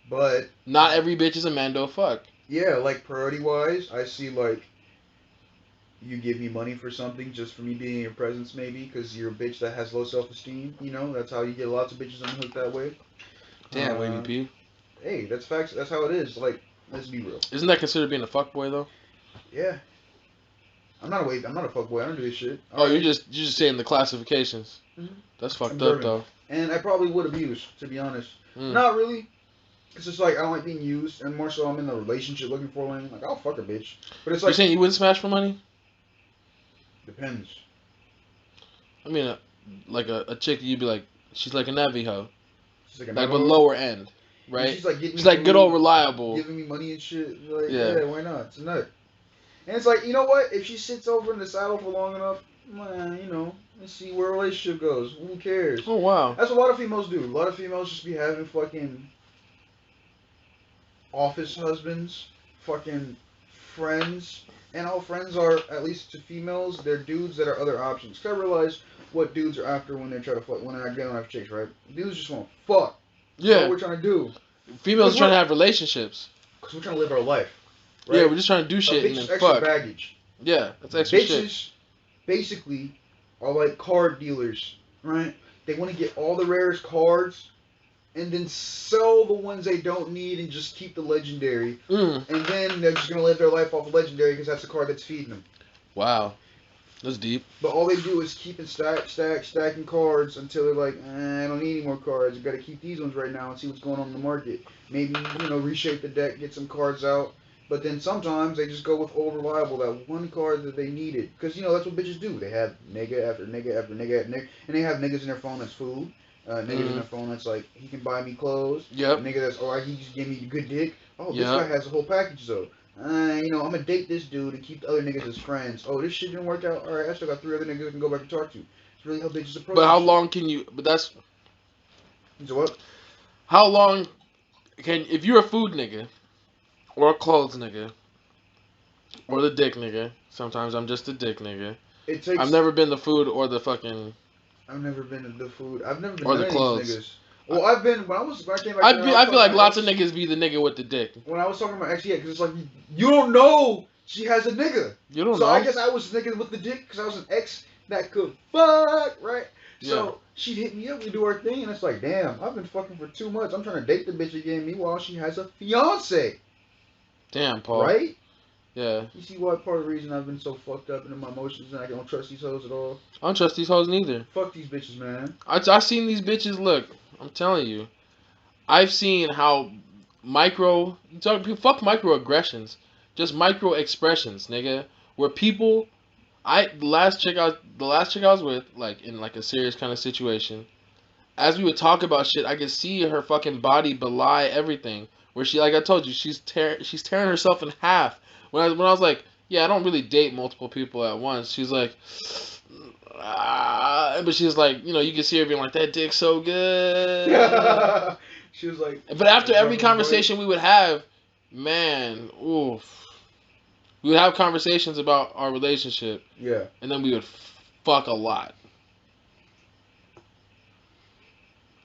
But... not every bitch is a Mando fuck. Yeah, like, priority-wise, I see, like... you give me money for something just for me being in your presence, maybe, because you're a bitch that has low self-esteem, you know? That's how you get lots of bitches on the hook that way. Damn, Wavy P. Hey, that's facts. That's how it is. Like, let's be real. Isn't that considered being a fuckboy, though? Yeah. I'm not a fuckboy. I don't do this shit. Oh, you're just saying the classifications. Mhm. That's fucked up Observant. though. And I probably would abuse, to be honest. Mm. Not really. It's just like I don't like being used, and more so I'm in a relationship looking for one. Like I'll fuck a bitch, but it's You're like saying you wouldn't smash for money? depends. I mean, like a chick, you'd be like, she's like a Navi hoe, She's like a like with nut lower end, and right? she's like getting She's me like good food, old reliable. giving me money and shit. Like Yeah. why not? It's a nut. And it's like, you know what? If she sits over in the saddle for long enough, man, you know, let's see where a relationship goes. Who cares? Oh wow. That's what a lot of females do. A lot of females just be having fucking office husbands, fucking friends, and all friends are, at least to females, they're dudes that are other options. Cause I realize what dudes are after when they try to fuck, when they're getting after chicks, right? Dudes just want to fuck. That's Yeah. what we're trying to do. Females trying to have relationships. Cause we're trying to live our life. Right? Yeah, we're just trying to do shit and bitch is then extra fuck. baggage. Yeah, that's extra shit. Bitches basically are like card dealers, right? They want to get all the rarest cards and then sell the ones they don't need and just keep the legendary. Mm. And then they're just going to live their life off of legendary because that's the card that's feeding them. Wow. That's deep. But all they do is keep and stacking cards until they're like, I don't need any more cards. I got to keep these ones right now and see what's going on in the market. Maybe, reshape the deck, get some cards out. But then sometimes they just go with old reliable, that one card that they needed. Because, that's what bitches do. They have nigga after nigga after nigga after nigga. And they have niggas in their phone that's food. Niggas in their phone that's like, he can buy me clothes. Yep. Nigga that's, he just gave me good dick. Oh, this Yep. guy has a whole package though. I'm going to date this dude and keep the other niggas as friends. Oh, this shit didn't work out. All right, I still got 3 other niggas I can go back and talk to. It's really how bitches approach But how this long can you? But that's shit. So what? how long can if you're a food nigga or a clothes nigga or the dick nigga. Sometimes I'm just a dick nigga. It takes. I've never been the food or the fucking. I've never been to the food. I've never been Or to the none clothes. of these niggas. Well, I've been when I came back. I feel like lots of niggas be the nigga with the dick. When I was talking about ex, yeah, because it's like you don't know she has a nigga. You don't so know. I guess I was nigga with the dick because I was an ex that could fuck, right? Yeah. So she'd hit me up, we do our thing, and it's like, damn, I've been fucking for 2 months. I'm trying to date the bitch again. Meanwhile, she has a fiance. Damn, Paul. Right? Yeah. You see why part of the reason I've been so fucked up into my emotions and I don't trust these hoes at all? I don't trust these hoes neither. Fuck these bitches, man. I seen these bitches. Look, I'm telling you, I've seen how fuck microaggressions, just micro expressions, nigga. Where people, the last chick I was with, like in like a serious kind of situation, as we would talk about shit, I could see her fucking body belie everything. Where she, like I told you, she's tearing herself in half. When I was like, yeah, I don't really date multiple people at once. She's like, but she's like, you can see her being like, that dick's so good. She was like. But after every conversation we would have, man, oof. We would have conversations about our relationship. Yeah. And then we would fuck a lot.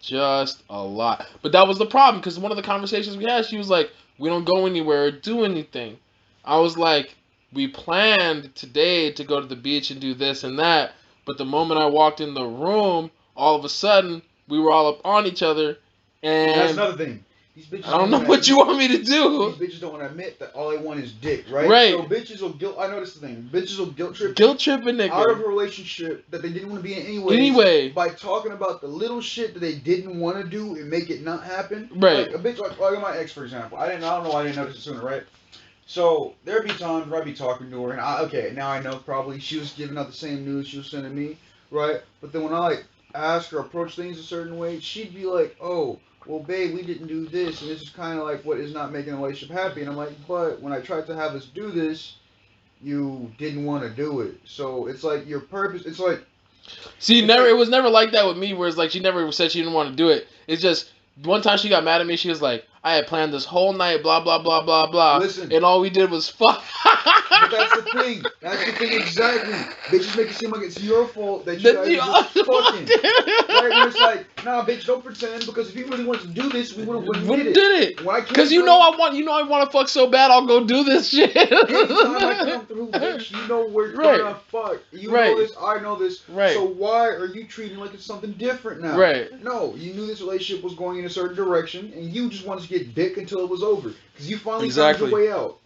Just a lot. But that was the problem, because one of the conversations we had, she was like, we don't go anywhere or do anything. I was like, we planned today to go to the beach and do this and that, but the moment I walked in the room, all of a sudden, we were all up on each other, and that's another thing. These bitches I don't know what you want me to do. These bitches don't want to admit that all they want is dick, right? Right. So bitches will guilt. I noticed the thing. Bitches will guilt trip. Guilt tripping nigga. Out of a relationship that they didn't want to be in Anyway. by talking about the little shit that they didn't want to do and make it not happen. Right. Like a bitch like my ex, for example. I don't know why I didn't notice it sooner, right? So there'd be times where I'd be talking to her and now I know probably she was giving out the same news she was sending me, right? But then when I like ask her approach things a certain way, she'd be like, oh, well, babe, we didn't do this, and this is kind of like what is not making a relationship happy. And I'm like, but when I tried to have us do this, you didn't want to do it. So it's like your purpose. It's like. See, it was never like that with me, where it's like she never said she didn't want to do it. It's just one time she got mad at me. She was like, I had planned this whole night, blah, blah, blah, blah, blah. Listen. And all we did was fuck. But that's the thing. That's the thing exactly. Bitches make it seem like it's your fault that you guys are just fucking. Right? When it's like, nah, bitch, don't pretend, because if you really wanted to do this, we would have did it. Because I want to fuck so bad, I'll go do this shit. Anytime I come through, bitch, you know we're gonna fuck. You know this, I know this. Right. So why are you treating like it's something different now? Right. No, you knew this relationship was going in a certain direction, and you just wanted to get dick until it was over. Because you finally found your way out.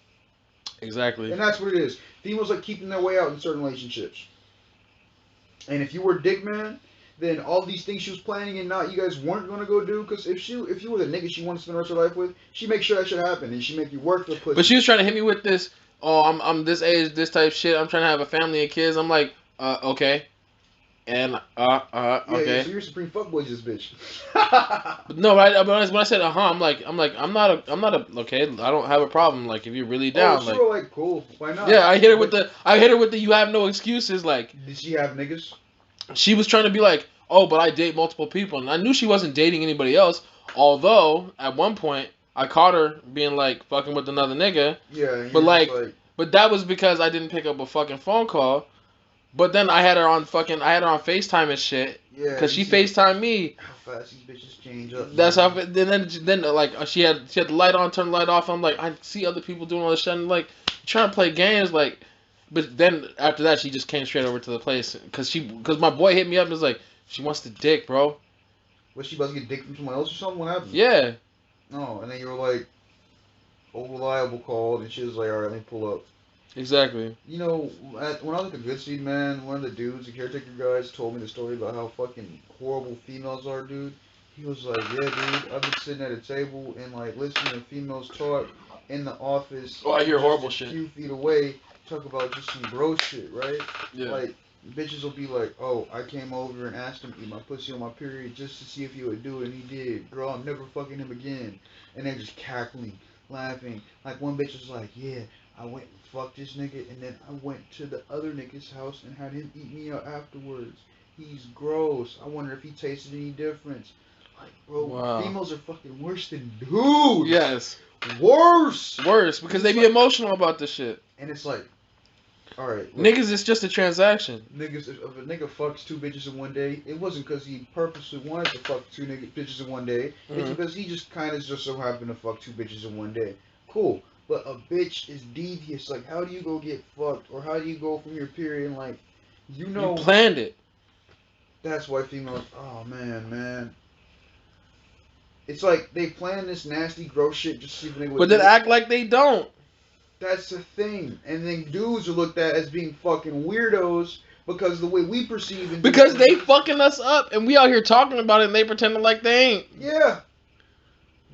Exactly. And that's what it is. Females like keeping their way out in certain relationships. And if you were a dick man, then all these things she was planning and not you guys weren't gonna go do. Because if you were the nigga she wanted to spend the rest of her life with, she make sure that shit happen and she make you work for the pussy. But she was trying to hit me with this. Oh, I'm this age, this type shit. I'm trying to have a family and kids. I'm like, okay, and Yeah, okay. so you're supreme fuckboy, this bitch. No, but when I said I'm like I'm not a okay. I don't have a problem. Like if you're really down, Oh, sure, like cool. Why not? yeah. I hit her with the you have no excuses. Like Did she have niggas? she was trying to be like, oh, but I date multiple people, and I knew she wasn't dating anybody else. Although at one point I caught her being like fucking with another nigga. Yeah, But like, but that was because I didn't pick up a fucking phone call. But then I had her on FaceTime and shit. yeah, Cause she FaceTimed me. How fast these bitches change up. That's how. Then like she had the light on, turned the light off. I'm like, I see other people doing all this shit. And like trying to play games, like. But then after that, she just came straight over to the place because my boy hit me up and was like, she wants the dick, bro. Was she about to get dick from someone else or something? What happened? Yeah. No, and then you were like, reliable called, and she was like, all right, let me pull up. Exactly. You know, when I was at the Good Seed, man, one of the dudes, the caretaker guys, told me the story about how fucking horrible females are, dude. He was like, yeah, dude, I've been sitting at a table and, like, listening to females talk in the office. Oh, I hear horrible a shit. A few feet away, talk about just some bro shit, right? Yeah. Like, bitches will be like, oh, I came over and asked him to eat my pussy on my period just to see if he would do it, and he did. Girl, I'm never fucking him again. And they're just cackling, laughing. Like, one bitch was like, yeah, I went and fucked this nigga, and then I went to the other nigga's house and had him eat me out afterwards. He's gross. I wonder if he tasted any difference. Like, bro, wow. Females are fucking worse than dudes. Yes. Worse. Worse, because they be emotional about this shit. And it's like, alright. Niggas, it's just a transaction. Niggas, if a nigga fucks two bitches in one day, it wasn't because he purposely wanted to fuck two bitches in one day. Mm-hmm. It's because he just kind of just so happened to fuck two bitches in one day. Cool. But a bitch is devious. Like, how do you go get fucked? Or how do you go from your period and, like, you know. You planned it. That's why females, oh man. It's like they plan this nasty, gross shit just to see if they would. But then act like they don't. That's the thing. And then dudes are looked at as being fucking weirdos because of the way we perceive it. Because they fucking us up and we out here talking about it and they pretending like they ain't. Yeah.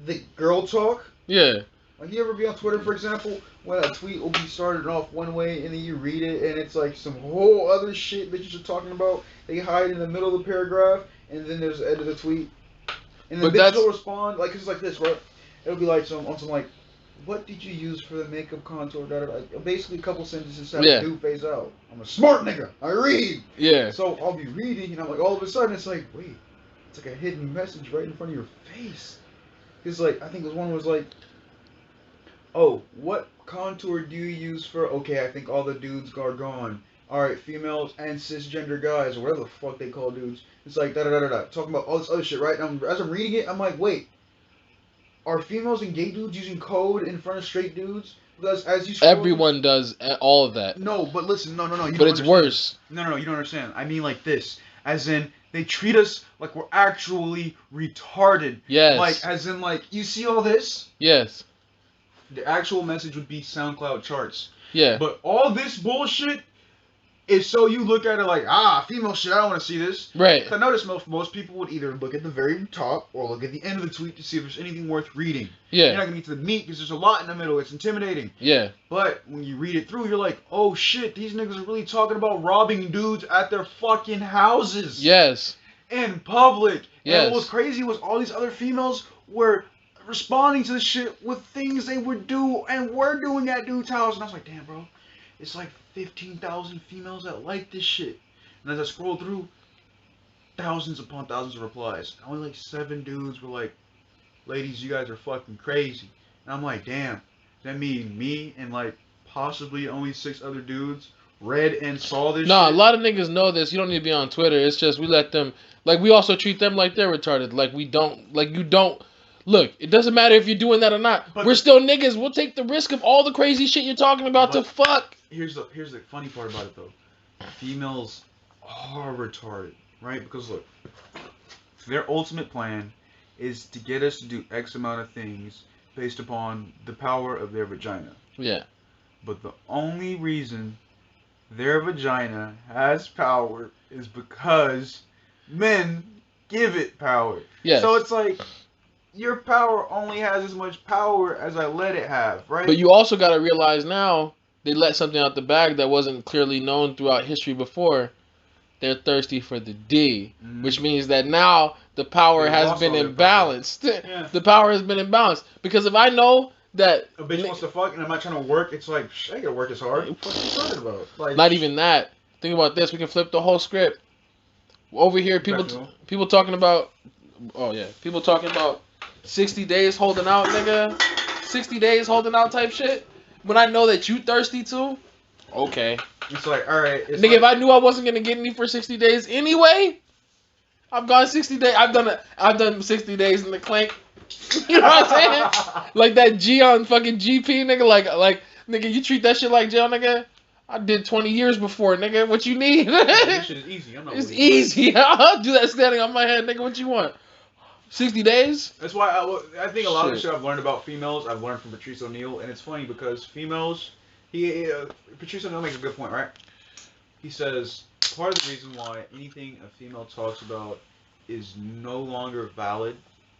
The girl talk. Yeah. Like, you ever be on Twitter, for example, when a tweet will be started off one way and then you read it and it's like some whole other shit that you're talking about. They hide in the middle of the paragraph and then there's the end of the tweet. And then bitches will respond, like, it's like this, right? It'll be like some like, what did you use for the makeup contour? Like, basically a couple sentences that do phase out. I'm a smart nigga. I read. Yeah. So I'll be reading and I'm like, all of a sudden it's like, wait, it's like a hidden message right in front of your face. It's like, I think this one was like, oh, what contour do you use for, okay, I think all the dudes are gone. Alright, females and cisgender guys, or whatever the fuck they call dudes. It's like, da-da-da-da-da. Talking about all this other shit, right? And as I'm reading it, I'm like, wait. Are females and gay dudes using code in front of straight dudes? Because as you scroll, everyone does all of that. No, but listen, no. But it's worse. No, you don't understand. I mean like this. As in, they treat us like we're actually retarded. Yes. Like, as in, like, you see all this? Yes. The actual message would be SoundCloud charts. Yeah. But all this bullshit is so you look at it like, female shit, I don't want to see this. Right. I notice most people would either look at the very top or look at the end of the tweet to see if there's anything worth reading. Yeah. You're not going to get to the meat because there's a lot in the middle. It's intimidating. Yeah. But when you read it through, you're like, oh shit, these niggas are really talking about robbing dudes at their fucking houses. Yes. In public. Yes. And what was crazy was all these other females were responding to this shit with things they would do and were doing at dude's house. And I was like, damn, bro. It's like 15,000 females that like this shit. And as I scroll through, thousands upon thousands of replies. Only like 7 dudes were like, ladies, you guys are fucking crazy. And I'm like, damn. That mean me and like possibly only 6 other dudes read and saw this shit? A lot of niggas know this. You don't need to be on Twitter. It's just we let them, like, we also treat them like they're retarded. Like, we don't, like, you don't. Look, it doesn't matter if you're doing that or not. But we're still niggas. We'll take the risk of all the crazy shit you're talking about to fuck. Here's the funny part about it, though. Females are retarded, right? Because, look, their ultimate plan is to get us to do X amount of things based upon the power of their vagina. Yeah. But the only reason their vagina has power is because men give it power. Yes. So it's like your power only has as much power as I let it have, right? But you also got to realize now they let something out the bag that wasn't clearly known throughout history before. They're thirsty for the D, which means that now the power They has lost been all their imbalanced. Yeah. The power has been imbalanced because if I know that A bitch wants to fuck and I'm not trying to work, it's like, I ain't gonna work this hard. What are you talking about? Like, not even that. Think about this. We can flip the whole script. Over here, people talking about. Oh yeah, people talking about 60 days holding out, nigga. 60 days holding out type shit. When I know that you thirsty too. Okay. It's like, all right. It's Nigga, like, if I knew I wasn't gonna get any for 60 days anyway, I've gone 60 days. I've done 60 days in the clink. You know what I'm saying? Like that G on fucking GP, nigga. Like nigga, you treat that shit like jail, nigga. I did 20 years before, nigga. What you need? This shit is easy. I'm not It's worried. easy. I'll do that standing on my head, nigga. What you want? 60 days? That's why I think a lot of the Shit. shit I've learned about females, I've learned from Patrice O'Neal, and it's funny because females, Patrice O'Neal makes a good point, right? He says part of the reason why anything a female talks about is no longer valid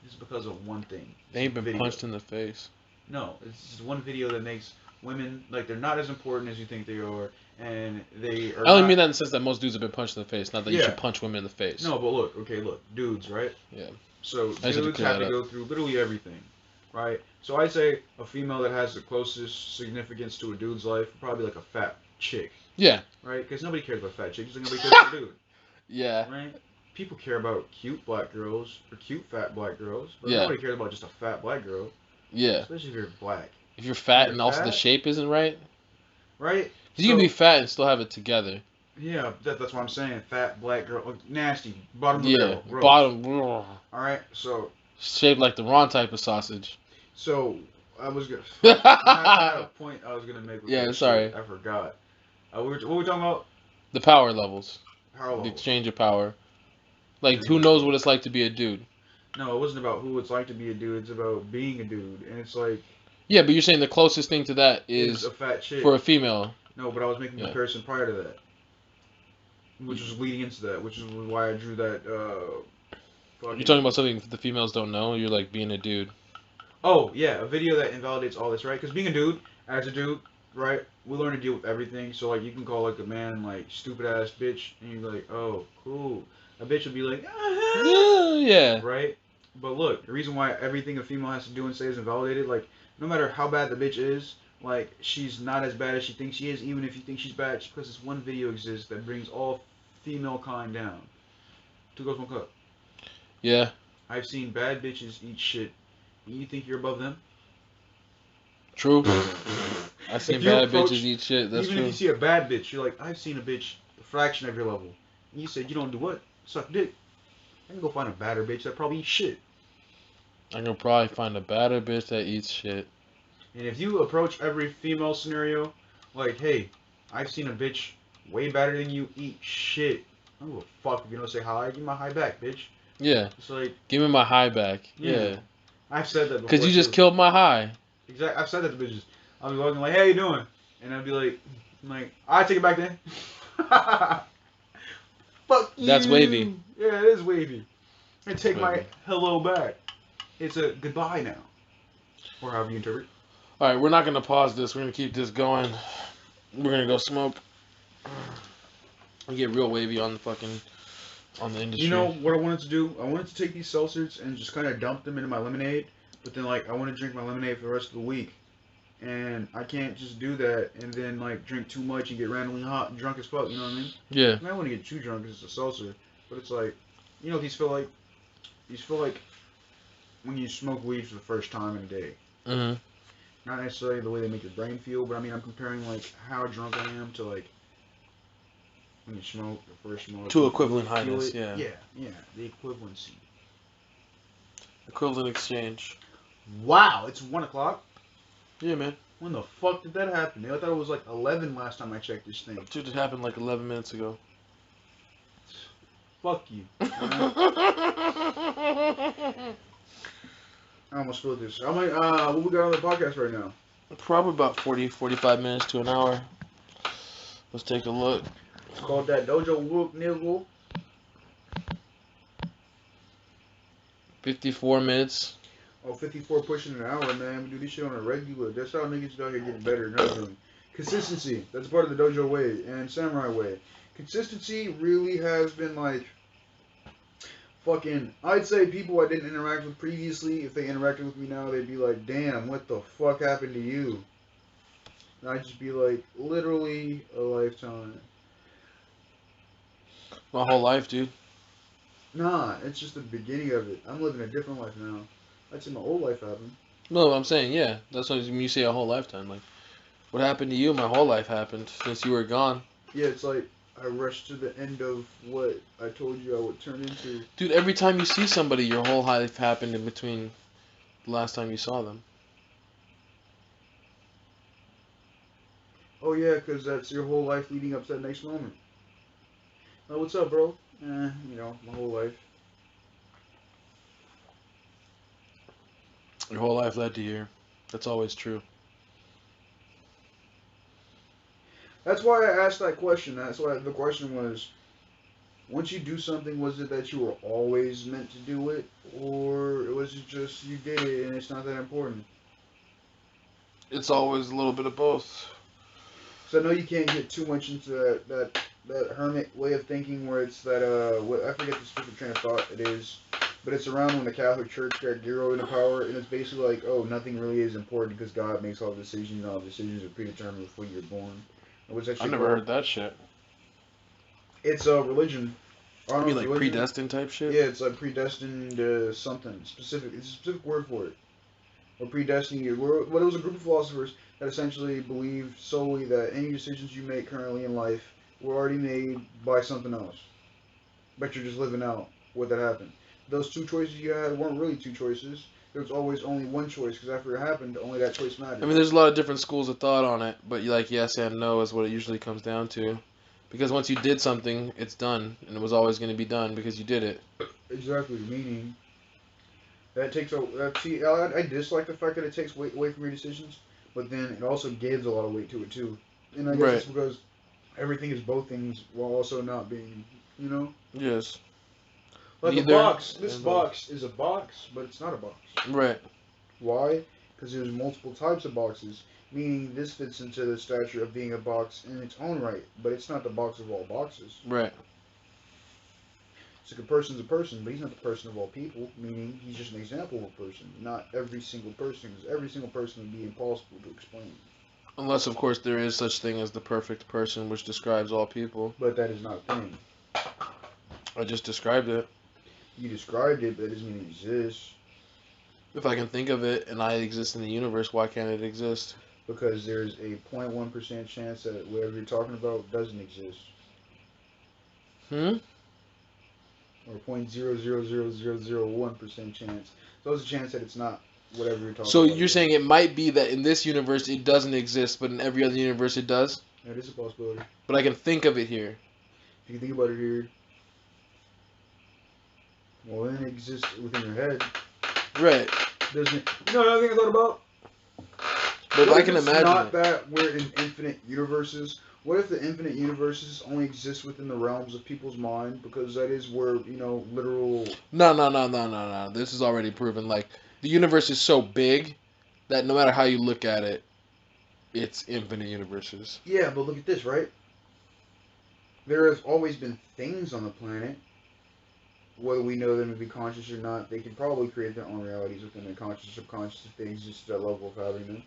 is because of one thing. They ain't been punched in the face. No, it's just one video that makes women like they're not as important as you think they are, and they are. I only mean that in the sense that most dudes have been punched in the face, not that you Yeah. should punch women in the face. No, but look, dudes, right? Yeah. So I just had to dudes clear have that to go through literally everything, right? So I'd say a female that has the closest significance to a dude's life, probably like a fat chick, Yeah. right? Because nobody cares about fat chicks, just like nobody cares about a dude, Yeah. right? People care about cute black girls or cute fat black girls, but Yeah. nobody cares about just a fat black girl, Yeah. especially if you're black, If you're fat You're and also the fat? shape isn't right, right? you can be fat and still have it together. Yeah, that's what I'm saying. Fat black girl, nasty, bottom of the Yeah. barrel, gross. Bottom. All right, so Shaped like the wrong type of sausage. I was gonna. I had a point I was gonna make. With Yeah, that sorry. shit. I forgot. What were we talking about? The power levels. Power The levels. exchange of power. Like, who knows what it's like to be a dude? No, it wasn't about who it's like to be a dude. It's about being a dude, and it's like. Yeah, but you're saying the closest thing to that is a fat chick for a female. No, but I was making a comparison prior to that, which was leading into that, which is why I drew that. You're talking about something the females don't know. You're like being a dude. Oh yeah, a video that invalidates all this, right? Because being a dude, as a dude, right, we learn to deal with everything. So like, you can call like a man like stupid ass bitch, and you're like, oh, cool. A bitch would be like, yeah. Right? But look, the reason why everything a female has to do and say is invalidated, like, no matter how bad the bitch is, like, she's not as bad as she thinks she is, even if you think she's bad, because this one video exists that brings all female kind down. Two girls, one cup. Yeah. I've seen bad bitches eat shit. You think you're above them? True. I've seen bad bitches eat shit. That's even true. if you see a bad bitch, you're like, I've seen a bitch a fraction of your level. And you said you don't do what? Suck dick. I can go find a badder bitch that probably eats shit. I can probably find a badder bitch that eats shit. And if you approach every female scenario like, hey, I've seen a bitch way better than you eat shit. I don't give a fuck if you don't say hi. Give me my high back, bitch. Yeah. It's like, give me my high back. Yeah. I've said that before. Because you just killed my high. Exactly. I've said that to bitches. I'll be walking like, hey, how you doing? And I'll be like, I take it back then. Fuck you. That's wavy. Yeah, it is wavy. And take my wavy. hello back. It's a goodbye now. Or however you interpret. Alright, we're not going to pause this. We're going to keep this going. We're going to go smoke. We get real wavy on the industry. You know what I wanted to do? I wanted to take these seltzers and just kind of dump them into my lemonade. But then, like, I want to drink my lemonade for the rest of the week. And I can't just do that and then, like, drink too much and get randomly hot and drunk as fuck, you know what I mean? Yeah. I mean, I want to get too drunk because it's a seltzer. But it's like, you know, these feel like when you smoke weed for the first time in a day. Mm-hmm. Not necessarily the way they make your brain feel, but I mean, I'm comparing, like, how drunk I am to, like, when you smoke, the first smoke. To equivalent highness, yeah. Yeah, the equivalency. Equivalent exchange. Wow, it's 1 o'clock? Yeah, man. When the fuck did that happen? I thought it was like 11 last time I checked this thing. Dude, it happened like 11 minutes ago. Fuck you. I almost spilled this. What we got on the podcast right now? Probably about 40, 45 minutes to an hour. Let's take a look. It's called that Dojo Whoop Niggle. 54 minutes. Oh, 54 pushing an hour, man. We do this shit on a regular. That's how niggas out here getting better and everything. Consistency. That's part of the Dojo way and Samurai way. Consistency really has been like fucking. I'd say people I didn't interact with previously, if they interacted with me now, they'd be like, damn, what the fuck happened to you? And I'd just be like, literally a lifetime. My whole life, dude. Nah, it's just the beginning of it. I'm living a different life now. I'd say my old life happened. No, I'm saying, yeah. That's what you say a whole lifetime. Like, what happened to you? My whole life happened since you were gone. Yeah, it's like I rushed to the end of what I told you I would turn into. Dude, every time you see somebody, your whole life happened in between the last time you saw them. Oh yeah, because that's your whole life leading up to that next moment. Oh, what's up, bro? You know, my whole life. Your whole life led to here. That's always true. That's why I asked that question. That's why the question was, once you do something, was it that you were always meant to do it? Or was it just you did it and it's not that important? It's always a little bit of both. So I know you can't get too much into that hermit way of thinking where it's that, I forget the specific train of thought it is. But it's around when the Catholic Church got Gero into power, and it's basically like, oh, nothing really is important because God makes all the decisions, and all the decisions are predetermined before you're born. What's that I shit never called? heard that shit. It's a religion. You mean like predestined type shit? Yeah, it's like predestined something specific. It's a specific word for it. Or predestined. What it was a group of philosophers that essentially believed solely that any decisions you make currently in life were already made by something else, but you're just living out what that happened. Those two choices you had weren't really two choices. There was always only one choice because after it happened, only that choice mattered. I mean, there's a lot of different schools of thought on it, but like yes and no is what it usually comes down to. Because once you did something, it's done, and it was always going to be done because you did it. Exactly, meaning that takes a. See, I dislike the fact that it takes weight away from your decisions, but then it also gives a lot of weight to it too. And I guess Right. it's because everything is both things while also not being, you know? Yes. Like Neither a box. This and box is a box, but it's not a box. Right. Why? Because there's multiple types of boxes, meaning this fits into the stature of being a box in its own right, but it's not the box of all boxes. Right. It's like a person's a person, but he's not the person of all people, meaning he's just an example of a person, not every single person, because every single person would be impossible to explain. Unless, of course, there is such thing as the perfect person, which describes all people. But that is not a thing. I just described it. You described it, but that doesn't mean it exists. If I can think of it and I exist in the universe, why can't it exist? Because there's a 0.1% chance that whatever you're talking about doesn't exist. Hmm? Or 0.00001% chance. So there's a chance that it's not whatever you're talking So about. you're saying it might be that in this universe it doesn't exist, but in every other universe it does? That is a possibility. But I can think of it here. If you think about it here, well, then it exists within your head. Right. Doesn't. You know another thing I thought about? But What I if can it's imagine not it. that we're in infinite universes? What if the infinite universes only exist within the realms of people's mind? Because that is where, you know, literal. No. This is already proven. Like, the universe is so big that no matter how you look at it, it's infinite universes. Yeah, but look at this, right? There have always been things on the planet. Whether we know them to be conscious or not, they can probably create their own realities within their conscious, subconscious if they exist at that level of having them.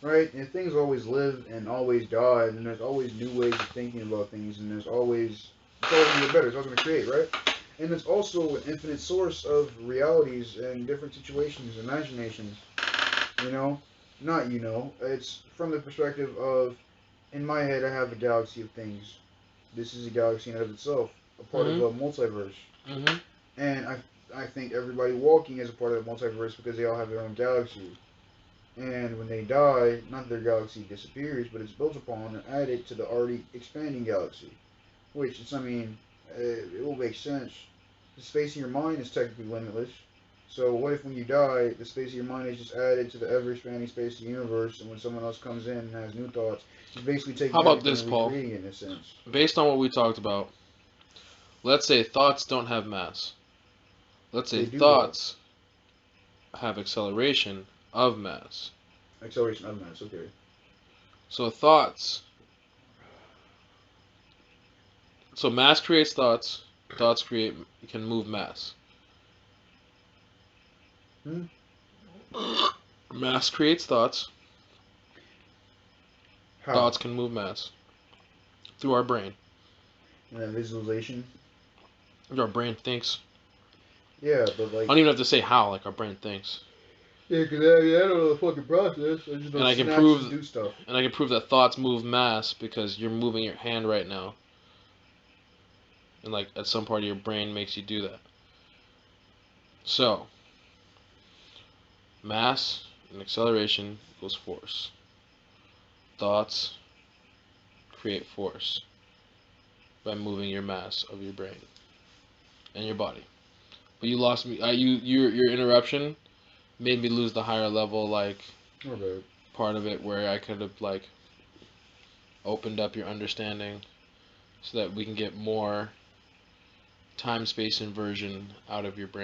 Right? And things always live and always die, and there's always new ways of thinking about things, and there's always, it's always going to get better, it's always going to create, right? And it's also an infinite source of realities and different situations, imaginations, you know? Not, you know, it's from the perspective of, in my head, I have a galaxy of things. This is a galaxy in and of itself, a part of a multiverse. Mm-hmm. And I think everybody walking is a part of the multiverse because they all have their own galaxy. And when they die, not their galaxy disappears, but it's built upon and added to the already expanding galaxy. Which, it's, I mean, it will make sense. The space in your mind is technically limitless. So what if when you die, the space of your mind is just added to the ever-expanding space of the universe, and when someone else comes in and has new thoughts, he's basically How taking about everything this, and Paul? recreating it in a sense. Based on what we talked about, let's say thoughts don't have mass. Let's say They do though. thoughts have acceleration of mass. Acceleration of mass. Okay. So thoughts. So mass creates thoughts. Thoughts can move mass. Hmm? Mass creates thoughts. How? Thoughts can move mass through our brain. And then visualization. Our brain thinks. Yeah, but I like. don't even have to say how. Like our brain thinks. Yeah, cause I don't know the fucking process. I just know And I can synapses prove. do stuff. And I can prove that thoughts move mass because you're moving your hand right now. And like at some part of your brain makes you do that. So mass and acceleration equals force. Thoughts create force by moving your mass of your brain and your body. But you lost me. Your interruption made me lose the higher level like Okay. part of it where I could have like opened up your understanding so that we can get more time space inversion out of your brain.